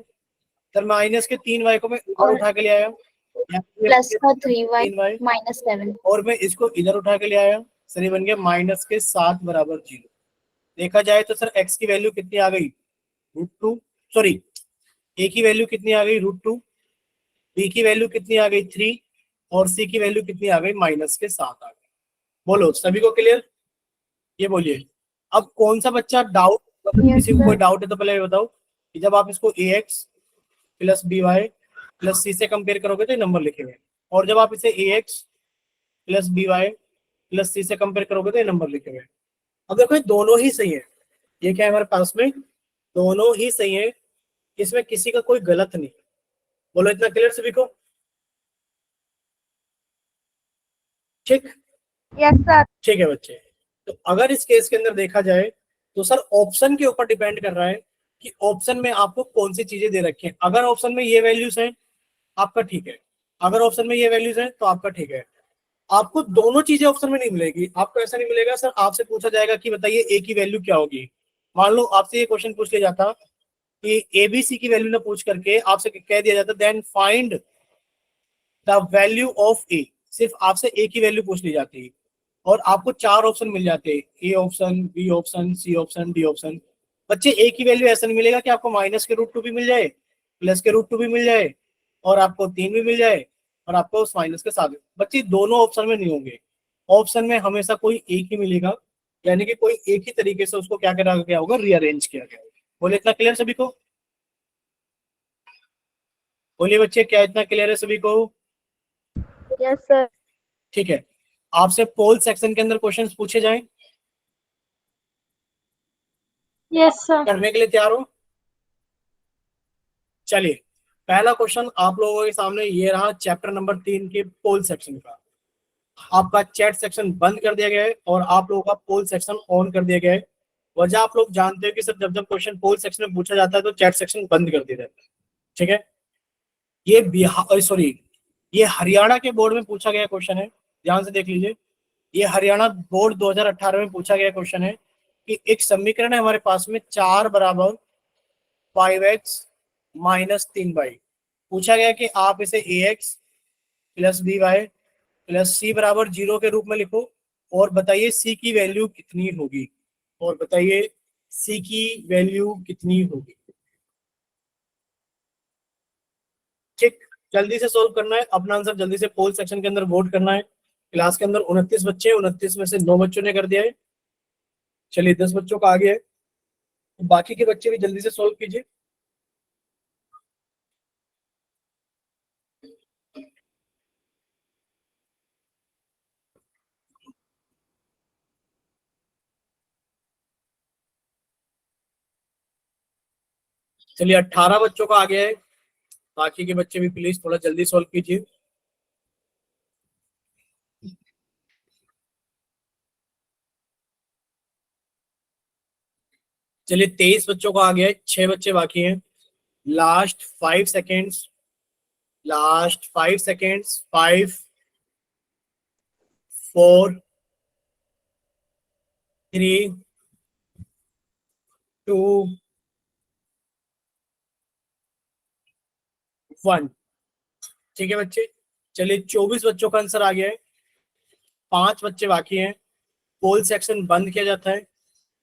[SPEAKER 1] सर -3y को मैं ऊपर
[SPEAKER 2] और
[SPEAKER 1] उठा के ले आया,
[SPEAKER 2] प्लस का 3y
[SPEAKER 1] 3y,
[SPEAKER 2] -7।
[SPEAKER 1] और मैं इसको इधर उठा के ले आया, सर ये बन गया -7 बराबर 0। देखा जाए तो सर x की वैल्यू कितनी आ गई? √2, सॉरी a की वैल्यू कितनी आ गई? √2, b की वैल्यू कितनी आ गई? 3 और c की वैल्यू कितनी आ गई? -7 आ गई। बोलो सभी को क्लियर? ये बोलिए। अब कौन सा बच्चा डाउट,
[SPEAKER 2] Yes,
[SPEAKER 1] किसी को
[SPEAKER 2] sir.
[SPEAKER 1] कोई डाउट है तो पहले ये बताओ कि जब आप इसको ax plus by plus c से कंपेयर करोगे तो ये नंबर लिखेंगे, और जब आप इसे ax plus by plus c से कंपेयर करोगे तो ये नंबर लिखेंगे। अब देखो ये दोनों ही सही है, ये क्या है हमारे पास में? दोनों ही सही है, इसमें किसी का कोई गलत नहीं। बोलो इतना क्लियर सभी को? ठीक,
[SPEAKER 2] Yes, sir.
[SPEAKER 1] ठीक है बच्चे। तो अगर इस केस के अंदर देखा जाए तो सर ऑप्शन के ऊपर डिपेंड कर रहा है कि ऑप्शन में आपको कौन सी चीजें दे रखी हैं। अगर ऑप्शन में ये वैल्यूज हैं आपका ठीक है, अगर ऑप्शन में ये वैल्यूज हैं तो आपका ठीक है। आपको दोनों चीजें ऑप्शन में नहीं मिलेगी, आपको ऐसा नहीं मिलेगा सर आपसे पूछा जाएगा कि बताइए ए की वैल्यू क्या होगी। मान लो आपसे ये क्वेश्चन पूछ लिया जाता कि ए बी सी की वैल्यू ना पूछ करके आपसे कह दिया जाता then find the value of A, सिर्फ आपसे ए की वैल्यू पूछ ली जाती और आपको 4 ऑप्शन मिल जाते, A option, B option, C option, D option. बच्चे ए की वैल्यू ऐसा नहीं मिलेगा कि आपको -√2 भी मिल जाए, प्लस के √2 भी मिल जाए और आपको 3 भी मिल जाए और आपको उस माइनस के साथ। बच्चे दोनों ऑप्शन में नहीं होंगे, ऑप्शन में हमेशा कोई एक ही मिलेगा, यानी कि कोई एक ही तरीके से उसको क्या करा गया होगा? रीअरेंज किया गया होगा। बोले इतना क्लियर सभी को? बोलिए बच्चे क्या इतना क्लियर है सभी को?
[SPEAKER 2] Yes, sir.
[SPEAKER 1] ठीक है, आपसे पोल सेक्शन के अंदर क्वेश्चंस पूछे जाएं,
[SPEAKER 2] Yes, sir.
[SPEAKER 1] करने के लिए तैयार हो? चलिए पहला क्वेश्चन आप लोगों के सामने ये रहा, चैप्टर नंबर 3 के पोल सेक्शन का। आपका चैट सेक्शन बंद कर दिया गया है और आप लोगों का पोल सेक्शन ऑन कर दिया गया है। वजह आप लोग जानते हो कि सर जब जब क्वेश्चन पोल सेक्शन में पूछा जाता है तो चैट सेक्शन बंद कर दिया जाता है। ठीक है, ये बिहार, सॉरी ये हरियाणा के बोर्ड में पूछा गया क्वेश्चन है, ध्यान से देख लीजिए। ये हरियाणा बोर्ड 2018 में पूछा गया क्वेश्चन है कि एक समीकरण है हमारे पास में 4 बराबर 5x माइनस 3y। पूछा गया कि आप इसे ax plus by plus c बराबर 0 के रूप में लिखो और बताइए c की वैल्यू कितनी होगी, और बताइए c की वैल्यू कितनी होगी। ठीक, जल्दी से सोल्व करना है, अपना आंसर जल्दी से पोल सेक्शन के अंदर वोट करना है। क्लास के अंदर 29 बच्चे, 29 में से 9 बच्चों ने कर दिया है। चलिए 10 बच्चों का आगे है, बाकी के बच्चे भी जल्दी से सोल्व कीजिए। चलिए 18 बच्चों का आगे है, बाकी के बच्चे भी प्लीज थोड़ा जल्दी सोल्व कीजिए। चलिए 23 बच्चों का आगे है, 6 बच्चे बाकी हैं। Last 5 seconds, last 5 seconds, 5 4 3 2 1। ठीक है बच्चे, चलिए 24 बच्चों का आंसर आ गया है, 5 बच्चे बाकी हैं। पोल सेक्शन बंद किया जाता है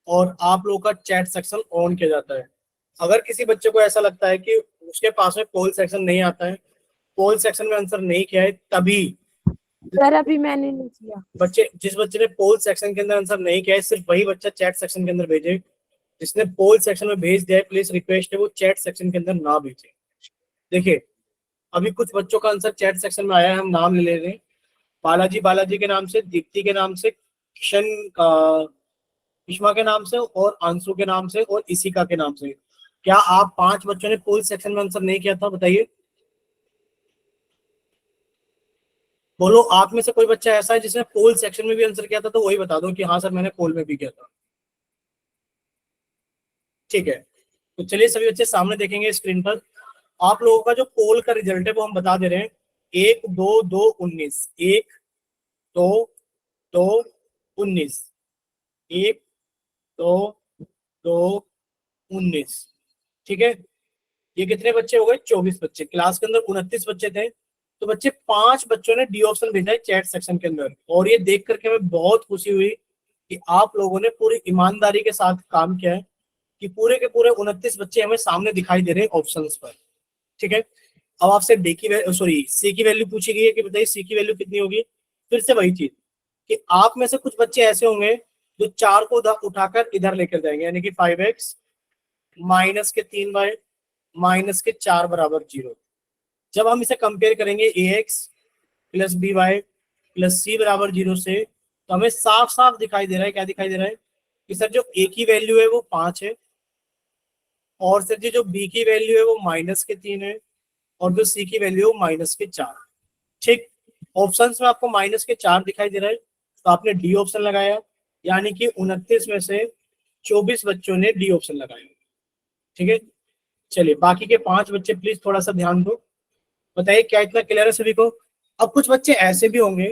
[SPEAKER 1] और आप लोगों का चैट सेक्शन ऑन किया जाता है। अगर किसी बच्चे को ऐसा लगता है कि उसके पास में पोल सेक्शन नहीं आता है, पोल सेक्शन में आंसर नहीं किया है, तभी
[SPEAKER 2] सर अभी मैंने नहीं किया।
[SPEAKER 1] बच्चे, जिस बच्चे ने पोल सेक्शन के अंदर आंसर नहीं किया है सिर्फ वही बच्चा चैट सेक्शन के अंदर भेजे। जिसने पोल सेक्शन में भेज दिया है प्लीज रिक्वेस्ट है वो चैट सेक्शन के अंदर ना भेजे। देखिए अभी कुछ बच्चों का आंसर चैट सेक्शन में आया है, हम नाम ले रहे हैं। बालाजी के नाम से, दीप्ति के नाम से, किशन, इश्मा के नाम से और आंसू के नाम से और इसिका के नाम से। क्या आप 5 बच्चों ने पोल सेक्शन में आंसर नहीं किया था? बताइए, बोलो आप में से कोई बच्चा ऐसा है जिसने पोल सेक्शन में भी आंसर किया था, तो वही बता दो कि हाँ सर मैंने पोल में भी किया था। ठीक है, तो चलिए सभी बच्चे सामने देखेंगे स्क्रीन पर। आप लोगों का जो पोल का रिजल्ट है वो हम बता दे रहे हैं। 1 2 2 19, 1 2 2 19, 1 2 2 19। ठीक है, ये कितने बच्चे हो गए? 24 बच्चे। क्लास के अंदर 29 बच्चे थे, तो बच्चे 5 बच्चों ने डी ऑप्शन भेजा है चैट सेक्शन के अंदर। और ये देख करके हमें बहुत खुशी हुई कि आप लोगों ने पूरी ईमानदारी के साथ काम किया है, कि पूरे के पूरे 29 बच्चे हमें सामने दिखाई दे रहे हैं ऑप्शंस पर। ठीक है, अब आपसे डी की सॉरी सी की वैल्यू पूछी गई है कि बताइए सी की वैल्यू कितनी होगी। फिर से वही चीज कि आप में से कुछ बच्चे ऐसे होंगे जो 4 को उठाकर इधर लेकर जाएंगे, यानी कि 5x माइनस के 3y माइनस के 4 बराबर 0। जब हम इसे कंपेयर करेंगे ax plus by plus c बराबर 0 से, तो हमें साफ साफ दिखाई दे रहा है, क्या दिखाई दे रहा है कि सर जो a की वैल्यू है वो 5 है, और सर जी जो b की वैल्यू है वो माइनस के 3 है, और जो c की वैल्यू है वो माइनस के 4। ठीक, ऑप्शंस में आपको माइनस के 4 दिखाई दे रहा है, तो आपने डी ऑप्शन लगाया, यानी कि 29 में से 24 बच्चों ने डी ऑप्शन लगाया। ठीक है, चलिए बाकी के 5 बच्चे प्लीज थोड़ा सा ध्यान दो। बताइए क्या इतना क्लियर है सभी को? अब कुछ बच्चे ऐसे भी होंगे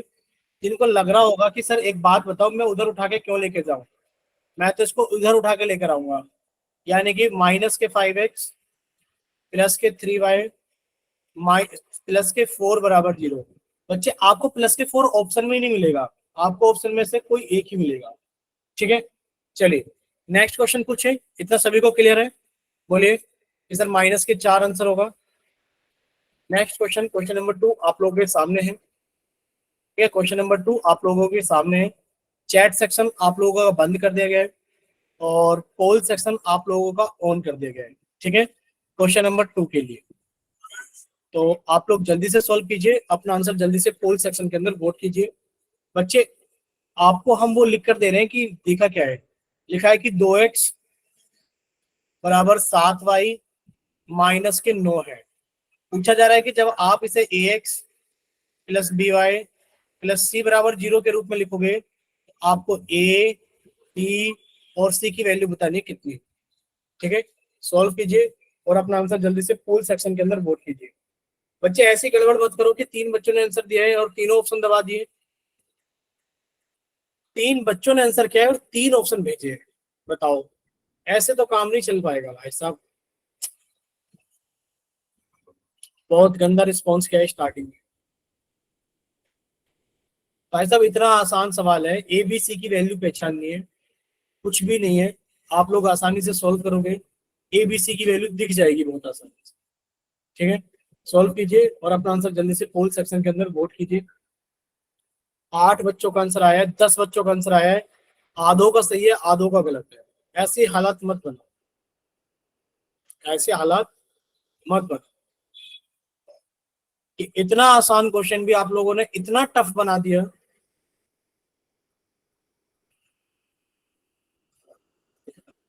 [SPEAKER 1] जिनको लग रहा होगा कि सर एक बात बताओ, मैं उधर उठा के क्यों लेके जाऊं, मैं तो इसको उधर उठा के लेकर आऊंगा, यानी कि माइनस के 5x प्लस के 3y प्लस के 4 बराबर 0। बच्चे आपको प्लस के 4 ऑप्शन में ही नहीं मिलेगा, आपको ऑप्शन में से कोई एक ही मिलेगा। ठीक है, चलिए नेक्स्ट क्वेश्चन पूछे, इतना सभी को क्लियर है? बोलिए कि सर माइनस के 4 आंसर होगा। नेक्स्ट क्वेश्चन, क्वेश्चन नंबर 2 आप लोगों के सामने है। ठीक है, क्वेश्चन नंबर 2 आप लोगों के सामने है। चैट सेक्शन आप लोगों का बंद कर दिया गया है, और पोल सेक्शन आप लोगों का ऑन कर दिया गया है। ठीक है, क्वेश्चन नंबर 2 के लिए तो आप लोग जल्दी से सॉल्व कीजिए अपना आंसर, जल्दी से पोल सेक्शन के अंदर वोट कीजिए। बच्चे आपको हम वो लिख कर दे रहे हैं कि लिखा क्या है, लिखा है कि 2x बराबर 7y माइनस के 9 है। पूछा जा रहा है कि जब आप इसे ax plus by plus C बराबर 0 के रूप में लिखोगे, तो आपको a b और c की वैल्यू बतानी है कितनी। ठीक है, सॉल्व कीजिए और अपना आंसर जल्दी से पोल सेक्शन के अंदर वोट कीजिए। बच्चे ऐसी गड़बड़ मत करो कि 3 बच्चों ने आंसर दिया है और तीनों ऑप्शन दबा दिए। 3 बच्चों ने आंसर किया है और 3 ऑप्शन भेजे हैं, बताओ, ऐसे तो काम नहीं चल पाएगा भाई साहब। बहुत गंदा रिस्पॉन्स किया है स्टार्टिंग में। भाई साहब इतना आसान सवाल है, ए बी सी की वैल्यू पहचाननी है, कुछ भी नहीं है, आप लोग आसानी से सॉल्व करोगे, ए बी सी की वैल्यू दिख जाएगी बहुत आसानी से। ठीक है, सॉल्व कीजिए और अपना आंसर जल्दी से पोल सेक्शन के अंदर वोट कीजिए। 8 बच्चों का आंसर आया है, 10 बच्चों का आंसर आया है, आधों का सही है आधों का गलत है। ऐसी हालात मत बनाओ, ऐसे हालात मत बनाओ कि इतना आसान क्वेश्चन भी आप लोगों ने इतना टफ बना दिया।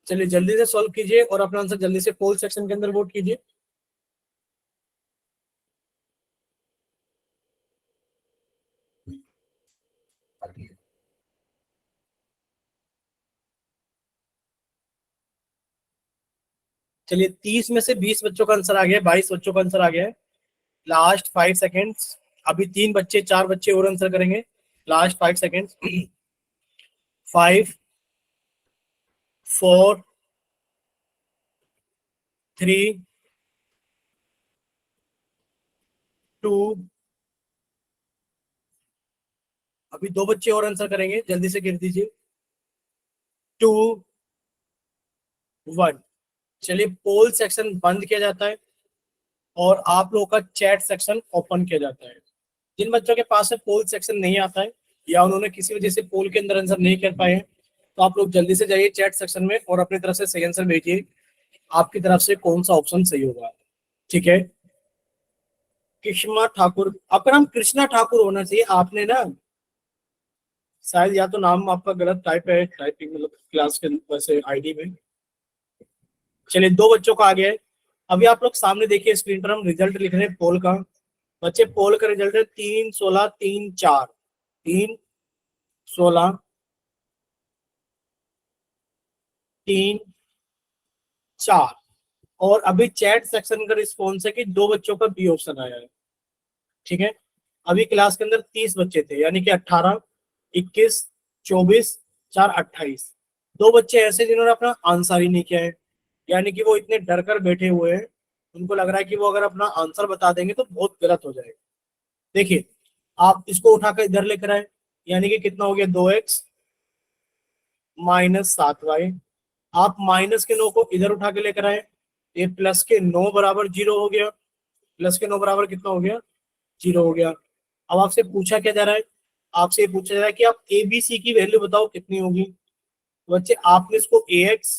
[SPEAKER 1] चलिए जल्दी से सॉल्व कीजिए और अपना आंसर जल्दी से पोल सेक्शन के अंदर वोट कीजिए। चलिए 30 में से 20 बच्चों का आंसर आ गया, 22 बच्चों का आंसर आ गया है। लास्ट 5 सेकेंड्स, अभी 3 बच्चे 4 बच्चे और आंसर करेंगे। Last 5 seconds. 5 4 3 2, अभी 2 बच्चे और आंसर करेंगे, जल्दी से गिर दीजिए। 2 1। चलिए पोल सेक्शन बंद किया जाता है और आप लोगों का चैट सेक्शन ओपन किया जाता है। जिन बच्चों के पास से पोल सेक्शन नहीं आता है या उन्होंने किसी वजह से पोल के अंदर आंसर नहीं कर पाए हैं, तो आप लोग जल्दी से जाइए चैट सेक्शन में और अपनी तरफ से सही आंसर भेजिए, आपकी तरफ से कौन सा ऑप्शन सही होगा। ठीक है, कृष्णा ठाकुर, आपका नाम कृष्णा ठाकुर होना चाहिए, आपने ना शायद या तो नाम आपका गलत टाइप है, टाइपिंग मतलब क्लास के वैसे आईडी में चलिए 2 बच्चों का आ गया है। अभी आप लोग सामने देखिए स्क्रीन पर हम रिजल्ट लिख रहे हैं पोल का। बच्चे पोल का रिजल्ट है 3 16 3 4, 3 16 3 4। और अभी चैट सेक्शन का रिस्पॉन्स है कि 2 बच्चों का बी ऑप्शन आया है। ठीक है, अभी क्लास के अंदर 30 बच्चे थे, यानी कि 18 21 24 4 28। 2 बच्चे ऐसे जिन्होंने अपना आंसर ही नहीं किया है, यानी कि वो इतने डर कर बैठे हुए हैं, उनको लग रहा है कि वो अगर अपना आंसर बता देंगे तो बहुत गलत हो जाएगा। देखिए आप इसको उठाकर इधर लेकर आए, यानी कि कितना हो गया 2x माइनस 7y। आप माइनस के 9 को इधर उठा के लेकर आए, ये प्लस के 9 बराबर 0 हो गया। प्लस के 9 बराबर कितना हो गया 0 हो गया। अब आपसे पूछा क्या जा रहा है, आपसे पूछा जा रहा है कि आप ए बी सी की वैल्यू बताओ कितनी होगी। बच्चे आपने इसको ax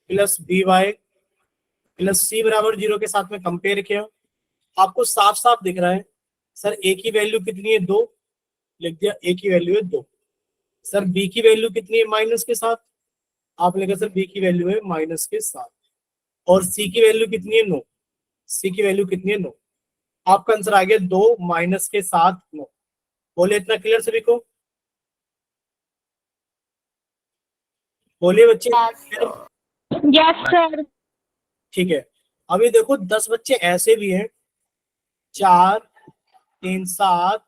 [SPEAKER 1] plus by plus C बराबर 0 के साथ में कंपेयर किया, आपको साफ साफ दिख रहा है सर ए की वैल्यू कितनी है 2, लिख दिया ए की वैल्यू है 2। सर बी की वैल्यू कितनी है माइनस के साथ, आप लिखा सर बी की वैल्यू है माइनस के साथ। और सी की वैल्यू कितनी है 9, सी की वैल्यू कितनी है 9। आपका आंसर आ गया 2 माइनस के साथ 9। बोले इतना क्लियर सभी को, बोलिए बच्चे।
[SPEAKER 2] Yes sir.
[SPEAKER 1] ठीक है, अभी देखो 10 बच्चे ऐसे भी हैं 4 3 7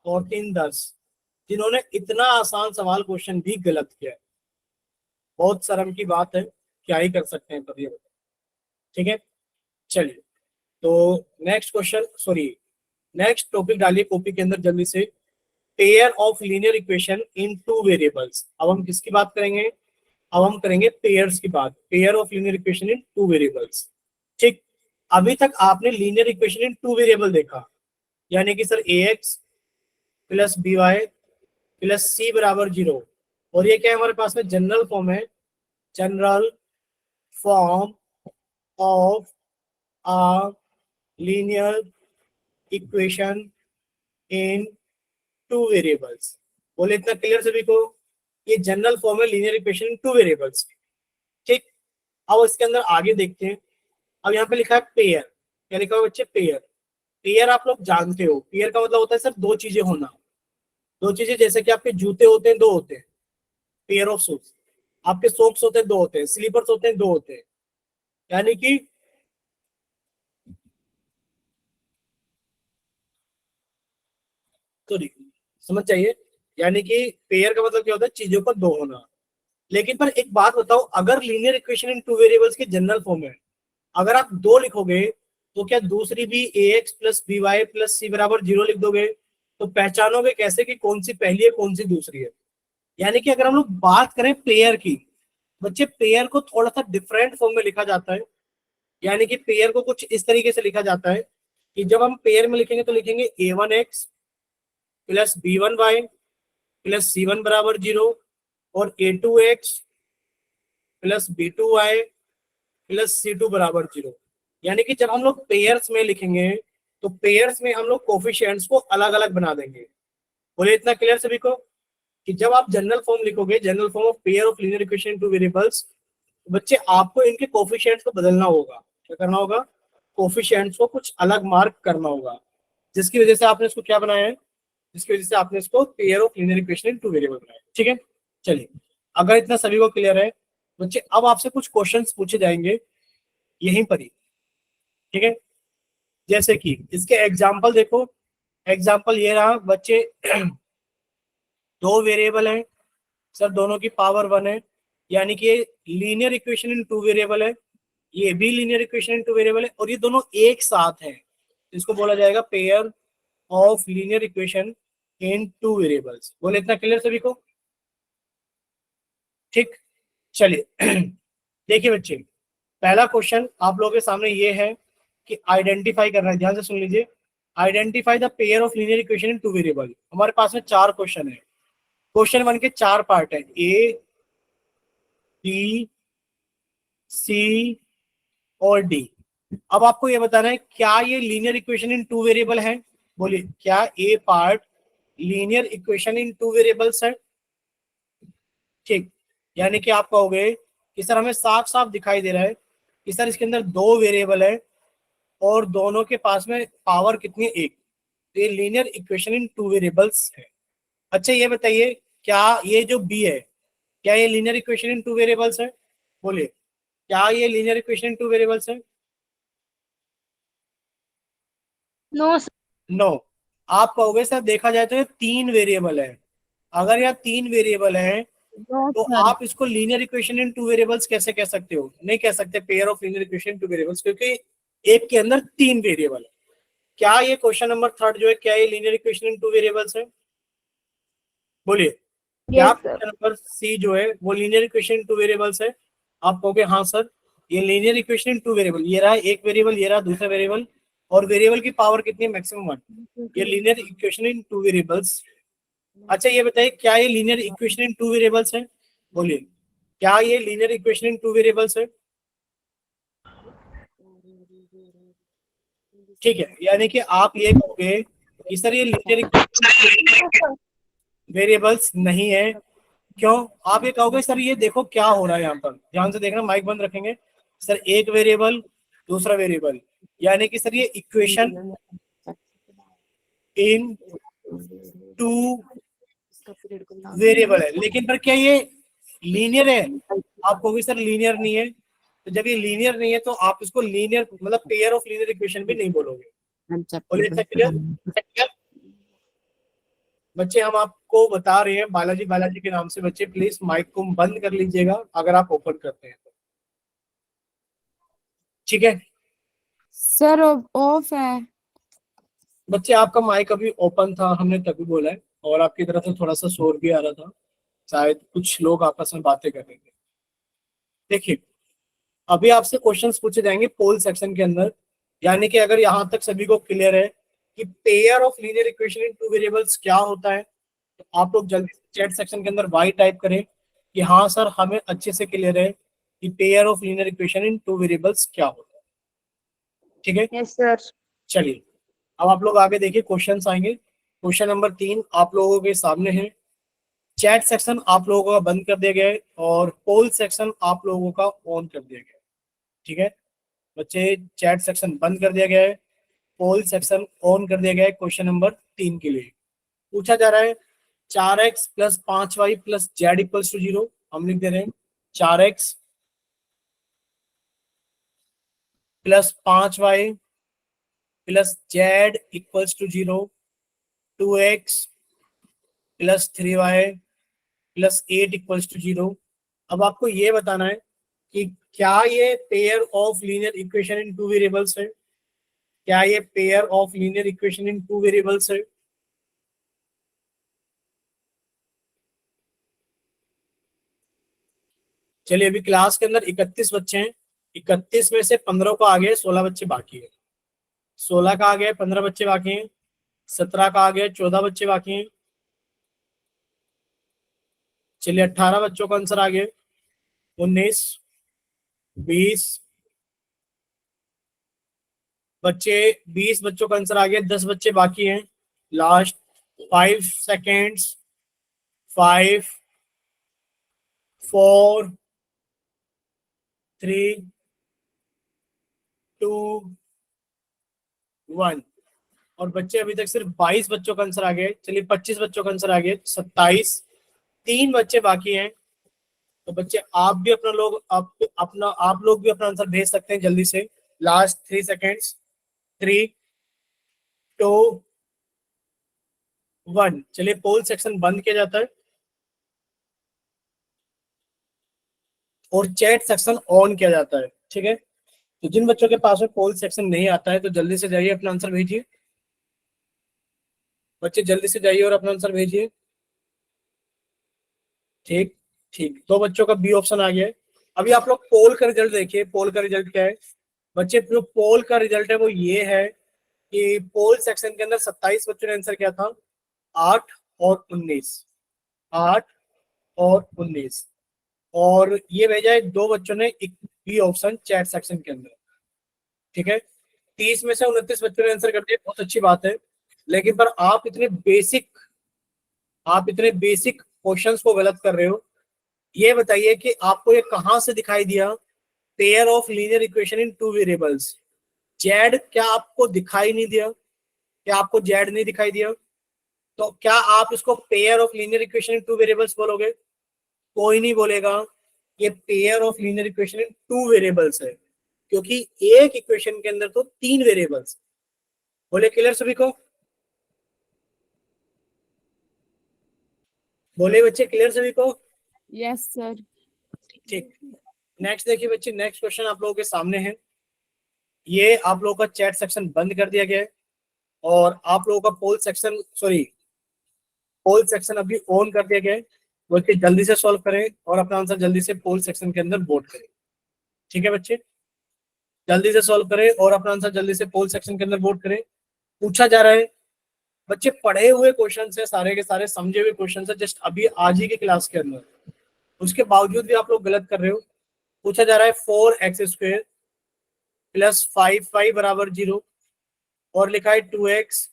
[SPEAKER 1] और 3 10, जिन्होंने इतना आसान सवाल क्वेश्चन भी गलत किया है। बहुत शर्म की बात है, क्या ही कर सकते हैं कभी। ठीक है, चलिए तो next question, sorry next topic डालिए कॉपी के अंदर जल्दी से। Pair of linear equation in 2 variables. अब हम किसकी बात करेंगे, अब हम करेंगे पेयर्स की बात, pair of linear equation in 2 variables. ठीक, अभी तक आपने लीनियर इक्वेशन इन 2 वेरिएबल देखा, यानी कि sir ax plus by plus C बराबर 0। और ये क्या है हमारे पास में जनरल फॉर्म है, general form of a linear equation in 2 variables. बोले इतना क्लियर सभी को, ये जनरल फॉर्म है लीनियर इक्वेशन इन 2 वेरिएबल्स। ठीक, अब इसके अंदर आगे देखते हैं। अब यहाँ पे लिखा है पेयर, क्या लिखा हुआ बच्चे पेयर। पेयर आप लोग जानते हो, पेयर का मतलब होता है सर 2 चीजें होना। 2 चीजें जैसे कि आपके जूते होते हैं 2 होते हैं, पेयर ऑफ शूज। आपके सॉक्स होते हैं 2 होते हैं, स्लीपर्स होते हैं 2 होते हैं, यानी कि सॉरी समझ चाहिए, यानी कि पेयर का मतलब क्या होता है चीजों का 2 होना। लेकिन पर एक बात बताओ, अगर लीनियर इक्वेशन इन 2 वेरिएबल्स की जनरल फॉर्म है, अगर आप 2 लिखोगे तो क्या दूसरी भी ax plus B Y plus C बराबर 0 लिख दोगे, तो पहचानोगे कैसे कि कौन सी पहली है कौन सी दूसरी है। यानी कि अगर हम लोग बात करें पेयर की, बच्चे पेयर को थोड़ा सा डिफरेंट फॉर्म में लिखा जाता है। यानी कि पेयर को कुछ इस तरीके से लिखा जाता है कि जब हम पेयर में लिखेंगे तो लिखेंगे a1x plus b1y plus c1 बराबर 0 और a2x plus b2y plus c2 बराबर 0। यानी कि जब हम लोग पेयर्स में लिखेंगे तो पेयर्स में हम लोग कोफिशिएंट्स को अलग अलग बना देंगे। बोले इतना क्लियर सभी को, कि जब आप जनरल फॉर्म लिखोगे, general form of pair of linear equation in 2 variables, बच्चे आपको इनके कोफिशिएंट्स को बदलना होगा। क्या करना होगा, कोफिशिएंट्स को कुछ अलग मार्क करना होगा, जिसकी वजह से आपने इसको क्या बनाया है, जिसकी वजह से आपने इसको pair of linear equation in 2 variable बनाया। ठीक है, चलिए अगर इतना सभी को क्लियर है बच्चे, अब आपसे कुछ क्वेश्चंस पूछे जाएंगे यहीं पर ही। ठीक है, जैसे कि इसके एग्जाम्पल देखो, एग्जाम्पल ये रहा बच्चे 2 वेरिएबल हैं सर, दोनों की पावर 1 है, यानी कि ये लीनियर इक्वेशन इन 2 वेरिएबल है, ये भी लीनियर इक्वेशन इन 2 वेरिएबल है, और ये दोनों एक साथ हैं, इसको बोला जाएगा pair of linear equation in 2 variables. बोले इतना क्लियर सभी को। ठीक, चलिए देखिए बच्चे, पहला क्वेश्चन आप लोगों के सामने ये है कि आइडेंटिफाई करना है, ध्यान से सुन लीजिए। Identify the pair of linear equation in 2 variable. हमारे पास में 4 क्वेश्चन है, क्वेश्चन 1 के 4 पार्ट है, ए बी सी और डी। अब आपको ये बताना है क्या ये लीनियर इक्वेशन इन 2 वेरिएबल है। बोलिए क्या A part linear equation in 2 variables है। ठीक, यानी कि आप कहोगे कि सर हमें साफ साफ दिखाई दे रहा है कि सर इसके अंदर दो वेरिएबल है और दोनों के पास में पावर कितनी है, एक। तो ये linear equation in two variables है। अच्छा ये बताइए, क्या ये जो बी है, क्या ये linear equation in two variables है? बोलिए, क्या ये linear equation in two variables है?
[SPEAKER 2] No sir.
[SPEAKER 1] नो। आप कहोगे सर देखा जाए तो ये तीन वेरिएबल है। अगर यह तीन वेरिएबल है
[SPEAKER 2] नो
[SPEAKER 1] तो
[SPEAKER 2] सर।
[SPEAKER 1] आप इसको linear equation in two variables कैसे कह सकते हो? नहीं कह सकते pair of linear equation in two variables, क्योंकि एक के अंदर तीन वेरिएबल है। क्या ये क्वेश्चन नंबर थर्ड जो है, क्या ये linear equation in two variables है? बोलिए, क्या
[SPEAKER 2] yes sir.
[SPEAKER 1] Question number C जो है वो linear equation in two variables है? आप कहोगे हाँ सर ये linear equation in two variable, ये रहा एक वेरिएबल, ये रहा दूसरा वेरिएबल, और वेरिएबल की पावर कितनी है? Maximum one. ये linear equation in two variables. अच्छा ये बताइए, क्या ये linear equation in two variables है? बोलिए, क्या ये linear equation in two variables है? ठीक है, यानी कि आप ये कहोगे कि सर ये लीनियर वेरिएबल्स नहीं है। क्यों? आप ये कहोगे सर ये देखो क्या हो रहा है यहाँ पर, ध्यान से देखना, माइक बंद रखेंगे। सर एक वेरिएबल दूसरा वेरिएबल, यानी कि सर ये इक्वेशन इन टू वेरिएबल है, लेकिन पर क्या ये लीनियर है? आप कहोगे सर लीनियर नहीं है। तो जब ये लीनियर नहीं है तो आप इसको लीनियर मतलब पेयर ऑफ लीनियर इक्वेशन भी नहीं बोलोगे। बोलिए अच्छा क्लियर? बच्चे हम आपको बता रहे हैं बालाजी बालाजी के नाम से। बच्चे प्लीज माइक को बंद कर लीजिएगा अगर आप ओपन करते हैं तो, ठीक है?
[SPEAKER 4] सर ऑफ है।
[SPEAKER 1] बच्चे आपका माइक अभी ओपन था, हमने तभी बोला है, और आपकी तरफ से थोड़ा सा शोर भी आ रहा था, शायद कुछ लोग आपस में बातें कर रहे थे। देखिए अभी आपसे क्वेश्चंस पूछे जाएंगे पोल सेक्शन के अंदर, यानी कि अगर यहाँ तक सभी को क्लियर है कि pair of linear equation in two variables क्या होता है, तो आप लोग जल्दी से चैट सेक्शन के अंदर वाई टाइप करें कि हाँ सर हमें अच्छे से क्लियर है कि pair of linear equation in two variables क्या होता है। ठीक है,
[SPEAKER 2] यस सर।
[SPEAKER 1] चलिए अब आप लोग आगे देखिए, क्वेश्चन आएंगे। क्वेश्चन नंबर 3 आप लोगों के सामने है। चैट सेक्शन आप लोगों का बंद कर दिया गया है और पोल सेक्शन आप लोगों का ऑन कर दिया गया है। ठीक है बच्चे, चैट सेक्शन बंद कर दिया गया है, पोल सेक्शन ऑन कर दिया गया है। क्वेश्चन नंबर 3 के लिए पूछा जा रहा है 4x plus 5y plus Z equals to 0। हम लिख दे रहे हैं 4x plus 5y plus Z equals to 0, 2x plus 3y plus 8 equals to 0। अब आपको ये बताना है कि क्या ये pair of linear equation in two variables है? क्या ये pair of linear equation in two variables है? चलिए अभी क्लास के अंदर 31 बच्चे हैं, 31 में से 15 को आ गए, 16 बच्चे बाकी है। 16 का आ गए, 15 बच्चे बाकी हैं। 17 का आ गए, 14 बच्चे बाकी हैं। चलिए 18 बच्चों का आंसर आ गया, 19, 20 बच्चे, 20 बच्चों का आंसर आ गया, 10 बच्चे बाकी हैं। Last 5 seconds, 5 4 3 2 1। और बच्चे अभी तक सिर्फ 22 बच्चों का आंसर आ गए। चलिए 25 बच्चों का आंसर आ गया, 27, 3 बच्चे बाकी हैं। तो बच्चे आप भी अपना लोग आप लोग भी अपना आंसर भेज सकते हैं जल्दी से। Last 3 seconds, 3 2 1। चलिए पोल सेक्शन बंद किया जाता है और चैट सेक्शन ऑन किया जाता है। ठीक है, तो जिन बच्चों के पास में पोल सेक्शन नहीं आता है तो जल्दी से जाइए अपना आंसर भेजिए। बच्चे जल्दी से जाइए और अपना आंसर भेजिए। ठीक ठीक, 2 बच्चों का बी ऑप्शन आ गया है। अभी आप लोग पोल का रिजल्ट देखिए, पोल का रिजल्ट क्या है बच्चे? जो पोल का रिजल्ट है वो ये है कि पोल सेक्शन के अंदर 27 बच्चों ने आंसर किया था, 8 और 19, 8 और 19, और ये भेजा है 2 बच्चों ने एक बी ऑप्शन चैट सेक्शन के अंदर। ठीक है, 30 में से 29 बच्चों ने आंसर कर दिया, बहुत अच्छी बात है। लेकिन पर आप इतने बेसिक क्वेश्चंस को गलत कर रहे हो ये बताइए कि आपको ये कहां से दिखाई दिया, pair of linear equation in two variables. Z क्या आपको दिखाई नहीं दिया? क्या आपको जेड नहीं दिखाई दिया? तो क्या आप इसको pair of linear equation in two variables बोलोगे? कोई नहीं बोलेगा। ये pair of linear equation in two variables है, क्योंकि एक इक्वेशन के अंदर तो तीन वेरिएबल्स। बोले क्लियर सभी को? बोले बच्चे क्लियर सभी को?
[SPEAKER 4] Yes, sir.
[SPEAKER 1] ठीक। नेक्स्ट देखिए बच्चे, नेक्स्ट क्वेश्चन आप लोगों के सामने है। ये आप लोगों का चैट सेक्शन बंद कर दिया गया है और आप लोगों का पोल सेक्शन अभी ऑन कर दिया गया है। बल्कि जल्दी से सॉल्व करें और अपना आंसर जल्दी से पोल सेक्शन के अंदर वोट करें। ठीक है बच्चे, जल्दी से सॉल्व करें और अपना आंसर जल्दी से पोल सेक्शन के अंदर वोट करें। पूछा जा रहा है बच्चे, पढ़े हुए क्वेश्चन है, सारे के सारे समझे हुए क्वेश्चन है, जस्ट अभी आज ही की क्लास के अंदर, उसके बावजूद भी आप लोग गलत कर रहे हो। पूछा जा रहा है 4x² प्लस 5y बराबर 0 और लिखा है 2x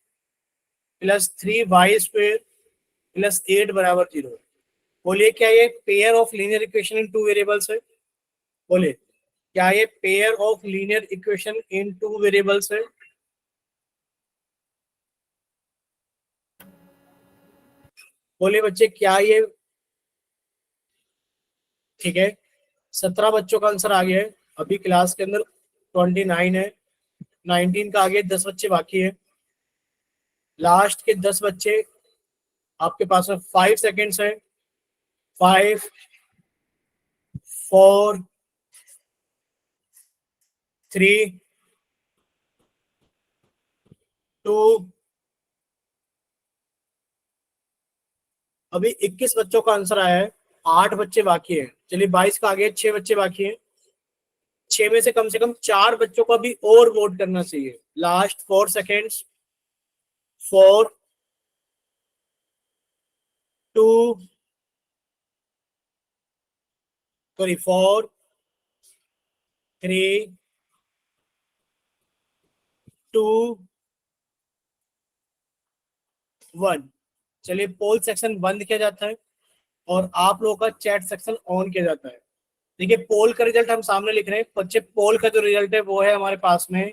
[SPEAKER 1] प्लस 3y² प्लस 8 बराबर 0। बोलिए क्या ये pair of linear equation in two variables है? बोलिए क्या ये pair of linear equation in two variables है? बोलिए बच्चे क्या ये, ठीक है। 17 बच्चों का आंसर आ गया है अभी क्लास के अंदर, 29 है, 19 का आगे 10 बच्चे बाकी है। लास्ट के 10 बच्चे आपके पास में 5 सेकेंड्स है। 5 4 3 2, अभी 21 बच्चों का आंसर आया है, 8 बच्चे बाकी है। चलिए 22 का आगे 6 बच्चे बाकी है। 6 में से कम 4 बच्चों को अभी और वोट करना चाहिए। Last 4 seconds. 4 2 4 3 2 1। चलिए पोल सेक्शन बंद किया जाता है और आप लोगों का चैट सेक्शन ऑन किया जाता है। देखिए पोल का रिजल्ट हम सामने लिख रहे हैं बच्चे। पोल का जो रिजल्ट है वो है हमारे पास में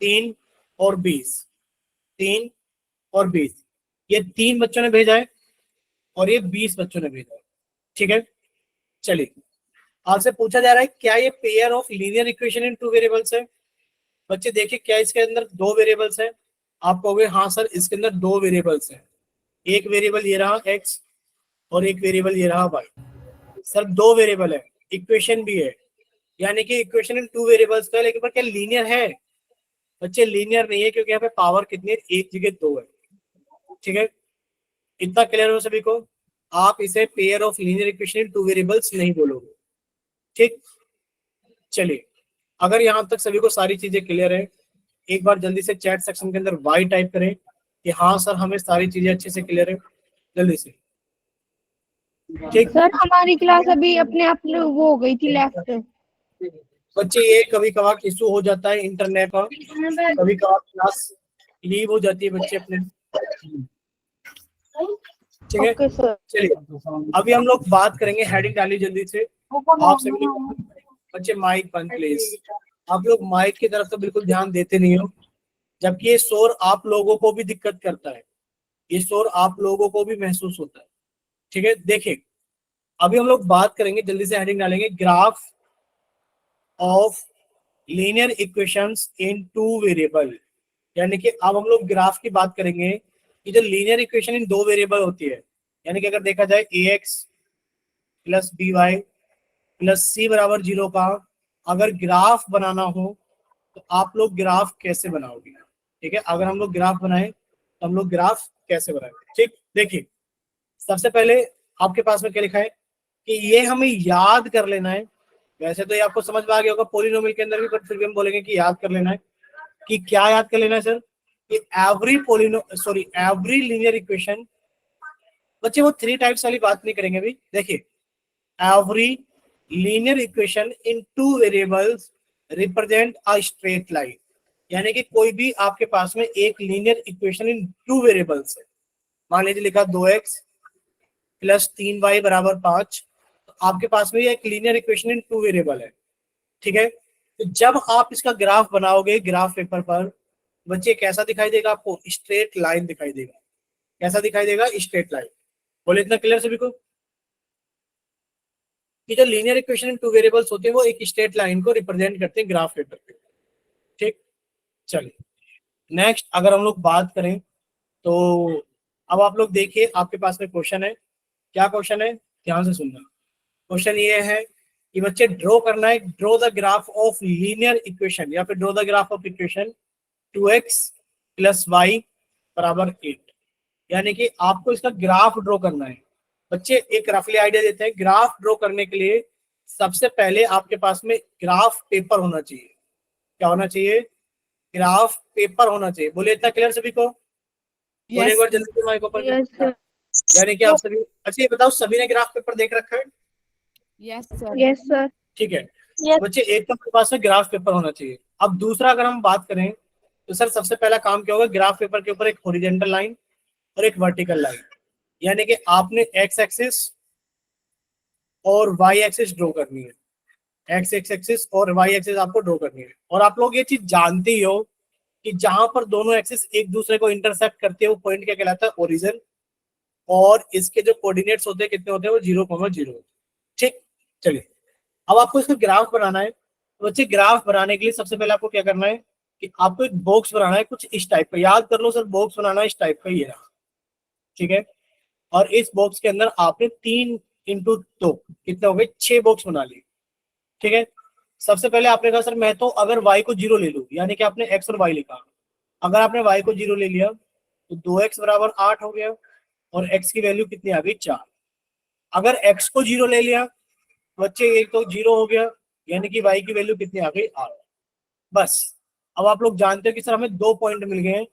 [SPEAKER 1] 3 और 20। 3 और 20, ये 3 बच्चों ने भेजा है और ये 20 बच्चों ने भेजा है। ठीक है, चलिए आपसे पूछा जा रहा है क्या ये pair of linear equation in two variables है? बच्चे देखिए क्या इसके अंदर 2 वेरिएबल्स है? आप कहोगे हाँ सर इसके अंदर 2 वेरिएबल्स है। एक वेरिएबल ये रहा x और एक वेरिएबल ये रहा y। सर 2 वेरिएबल है, इक्वेशन भी है, यानी कि इक्वेशन इन टू वेरिएबल्स का, लेकिन पर क्या लीनियर है? बच्चे लीनियर नहीं है, क्योंकि यहाँ पे पावर कितनी है, एक जगह 2 है। ठीक है, इतना क्लियर हो सभी को? आप इसे pair of linear equation in two variables नहीं बोलोगे। ठीक, चलिए अगर यहां तक सभी को सारी चीजें क्लियर है, एक बार जल्दी से चैट सेक्शन के अंदर वाई टाइप करें कि हाँ सर हमें सारी चीजें अच्छे से क्लियर है, जल्दी से। ठीक
[SPEAKER 2] सर हमारी क्लास अभी अपने आप वो हो गई थी लेफ्ट।
[SPEAKER 1] बच्चे, ये कभी कभार इशू हो जाता है इंटरनेट का, कभी कभार क्लास लीव हो जाती है बच्चे अपने। ठीक है,
[SPEAKER 2] ओके सर।
[SPEAKER 1] चलिए अभी हम लोग बात करेंगे, हेडिंग डालिए जल्दी से आप सभी लोग। बच्चे माइक बंद प्लीज। आप लोग माइक की तरफ तो बिल्कुल ध्यान देते नहीं हो, जबकि ये शोर आप लोगों को भी दिक्कत करता है, ये शोर आप लोगों को भी महसूस होता है। ठीक है, देखिए अभी हम लोग बात करेंगे, जल्दी से हेडिंग डालेंगे, graph of linear equations in two variable. यानी कि अब हम लोग ग्राफ की बात करेंगे कि जो लीनियर इक्वेशन इन 2 वेरिएबल होती है, यानी कि अगर देखा जाए ax plus by plus c बराबर 0 का अगर ग्राफ बनाना हो तो आप लोग ग्राफ कैसे बनाओगे? ठीक है, अगर हम लोग ग्राफ बनाए तो हम लोग ग्राफ कैसे बनाएंगे? ठीक, देखिए सबसे पहले आपके पास में क्या लिखा है कि ये हमें याद कर लेना है। वैसे तो ये आपको समझ में आ गया होगा पॉलिनोमियल के अंदर भी, पर फिर भी हम बोलेंगे कि याद कर लेना है। कि क्या याद कर लेना है सर? कि एवरी लीनियर इक्वेशन। बच्चे वो 3 टाइप्स वाली बात नहीं करेंगे अभी। देखिए every linear equation in 2 variables represent a straight line. यानी कि कोई भी आपके पास में एक लीनियर इक्वेशन इन 2 वेरिएबल्स है, मान लीजिए लिखा 2x प्लस 3y बराबर 5, तो आपके पास में ये एक linear equation in two variable है, ठीक है। तो जब आप इसका ग्राफ बनाओगे ग्राफ पेपर पर, बच्चे कैसा दिखाई देगा आपको? स्ट्रेट लाइन दिखाई देगा। कैसा दिखाई देगा? Straight line. बोले इतना क्लियर सभी को कि जो linear equation in two variables होते हैं वो एक स्ट्रेट लाइन को रिप्रेजेंट करते हैं ग्राफ पेपर पे, ठीक। चलिए नेक्स्ट अगर हम लोग बात करें तो अब आप लोग देखिए, आपके पास में क्वेश्चन है। क्या क्वेश्चन है? ध्यान से सुनना। क्वेश्चन ये है कि बच्चे ड्रॉ करना है, draw the graph of linear equation या फिर draw the graph of equation 2x + y = 8। यानी कि आपको इसका ग्राफ ड्रॉ करना है। बच्चे एक रफली आइडिया देते हैं, ग्राफ ड्रॉ करने के लिए सबसे पहले आपके पास में ग्राफ पेपर होना चाहिए। क्या होना चाहिए? ग्राफ पेपर होना चाहिए। बोलिए इतना क्लियर सभी को? और एक
[SPEAKER 4] Yes.
[SPEAKER 1] बार जल्दी से माइक ओपन
[SPEAKER 2] Yes,
[SPEAKER 1] करें।
[SPEAKER 2] sir.
[SPEAKER 1] यानी कि आप सभी, अच्छा ये बताओ सभी ने ग्राफ पेपर देख रखा है?
[SPEAKER 4] Yes, sir.
[SPEAKER 2] Yes, sir.
[SPEAKER 1] ठीक है।
[SPEAKER 2] Yes.
[SPEAKER 1] बच्चे एक तो आपके पास में ग्राफ पेपर होना चाहिए। अब दूसरा अगर हम बात करें तो सर सबसे पहला काम क्या होगा? ग्राफ पेपर के ऊपर एक हॉरिजॉन्टल लाइन और एक वर्टिकल लाइन, यानी कि आपने एक्स एक्सिस और वाई एक्सिस ड्रॉ करनी है। एक्स एक्सिस और वाई एक्सिस आपको ड्रॉ करनी है। और आप लोग ये चीज जानते ही हो कि जहां पर दोनों एक्सिस एक दूसरे को इंटरसेक्ट करते हैं वो पॉइंट क्या कहलाता है? ओरिजिन। और इसके जो कोऑर्डिनेट्स होते हैं कितने होते हैं? वो 0,0। ठीक। चलिए अब आपको इसका ग्राफ बनाना है। तो बच्चे ग्राफ बनाने के लिए सबसे पहले आपको क्या करना है कि आपको एक बॉक्स बनाना है कुछ इस टाइप का। याद कर लो सर, बॉक्स बनाना इस टाइप का ही है, ठीक है। और इस बॉक्स के अंदर आपने 3x2 कितने हो गए? 6 बॉक्स बना लिए, ठीक है। सबसे पहले आपने कहा सर मैं तो अगर y को 0 ले लूं, यानी कि आपने x और y लिखा। अगर आपने y को 0 ले लिया तो 2x = 8 हो गया और x की वैल्यू कितनी आ गई? 4। अगर x को 0 ले लिया बच्चे एक तो 0 हो गया, यानी कि y की वैल्यू कितनी आ गई? 8। बस अब आप लोग जानते हो कि सर हमें 2 पॉइंट मिल गए हैं।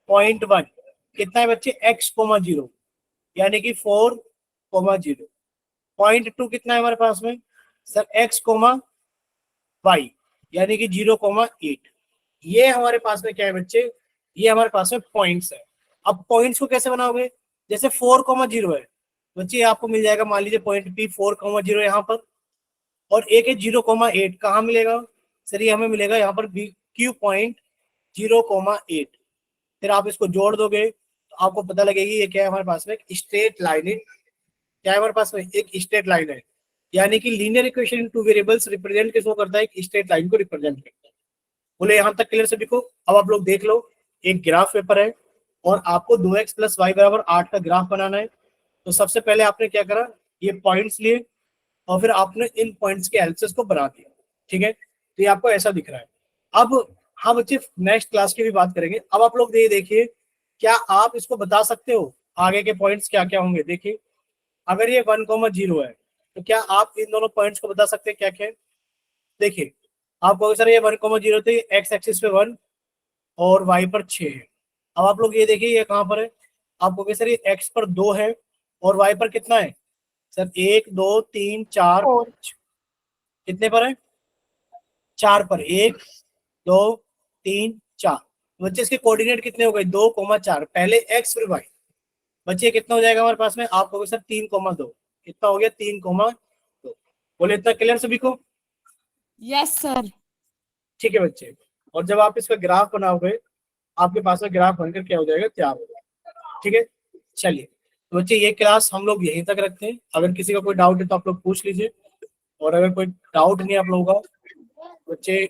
[SPEAKER 1] पॉइंट 1 कितना है बच्चे? x, 0 यानी कि 4,0। पॉइंट 2 कितना है हमारे पास में? सर x, y यानी कि 0,8। ये हमारे पास में क्या है बच्चे? ये हमारे पास में पॉइंट्स है। अब पॉइंट्स को कैसे बनाओगे? जैसे 4,0 है बच्चे, आपको मिल जाएगा मान लीजिए पॉइंट P 4,0 यहाँ पर, और एक है 0,8। कहाँ मिलेगा सर? ये हमें मिलेगा यहाँ पर Q पॉइंट 0,8। फिर आप इसको जोड़ दोगे तो आपको पता लगेगी ये क्या है हमारे पास में? एक स्ट्रेट लाइन है। क्या है हमारे पास में? एक स्ट्रेट लाइन है। यानी कि linear equation in two variables represent किसको करता है? एक स्ट्रेट लाइन को रिप्रेजेंट करता है। बोले यहाँ तक क्लियर सभी को? अब आप लोग देख लो, एक ग्राफ पेपर है और आपको 2x + y = 8 का ग्राफ बनाना है। तो सबसे पहले आपने क्या करा? ये पॉइंट्स लिए और फिर आपने इन पॉइंट्स के हेल्प से इसको बना दिया, ठीक है। तो ये आपको ऐसा दिख रहा है। अब हम बच्चे नेक्स्ट क्लास की भी बात करेंगे। अब आप लोग ये देखिए, क्या आप इसको बता सकते हो आगे के पॉइंट्स क्या क्या होंगे? देखिए अगर ये 1,0 है तो क्या आप इन दोनों पॉइंट्स को बता सकते हैं क्या क्या है? देखिए आपको सर ये 1,0 थे, एक्स एक्सिस पे 1 और वाई पर 6 है। अब आप लोग ये देखिए ये कहाँ पर है? आपको सर ये एक्स पर 2 है और वाई पर कितना है? सर 1, 2, 3, 4, 5। कितने पर है? 4 पर। 1, 2, 3, 4। बच्चे इसके कोऑर्डिनेट कितने हो गए? 2,4। पहले एक्स फिर वाई। बच्चे कितना हो जाएगा हमारे पास में? आप कहोगे सर 3,2। कितना हो गया? 3,2। बोले इतना क्लियर सभी को?
[SPEAKER 4] Yes, sir.
[SPEAKER 1] ठीक है बच्चे। और जब आप इसका ग्राफ बनाओगे आपके पास में ग्राफ बनकर क्या हो जाएगा? तैयार हो जाएगा, ठीक है। चलिए तो बच्चे ये क्लास हम लोग यहीं तक रखते हैं। अगर किसी का कोई डाउट है तो आप लोग पूछ लीजिए, और अगर कोई डाउट नहीं आप लोगों का बच्चे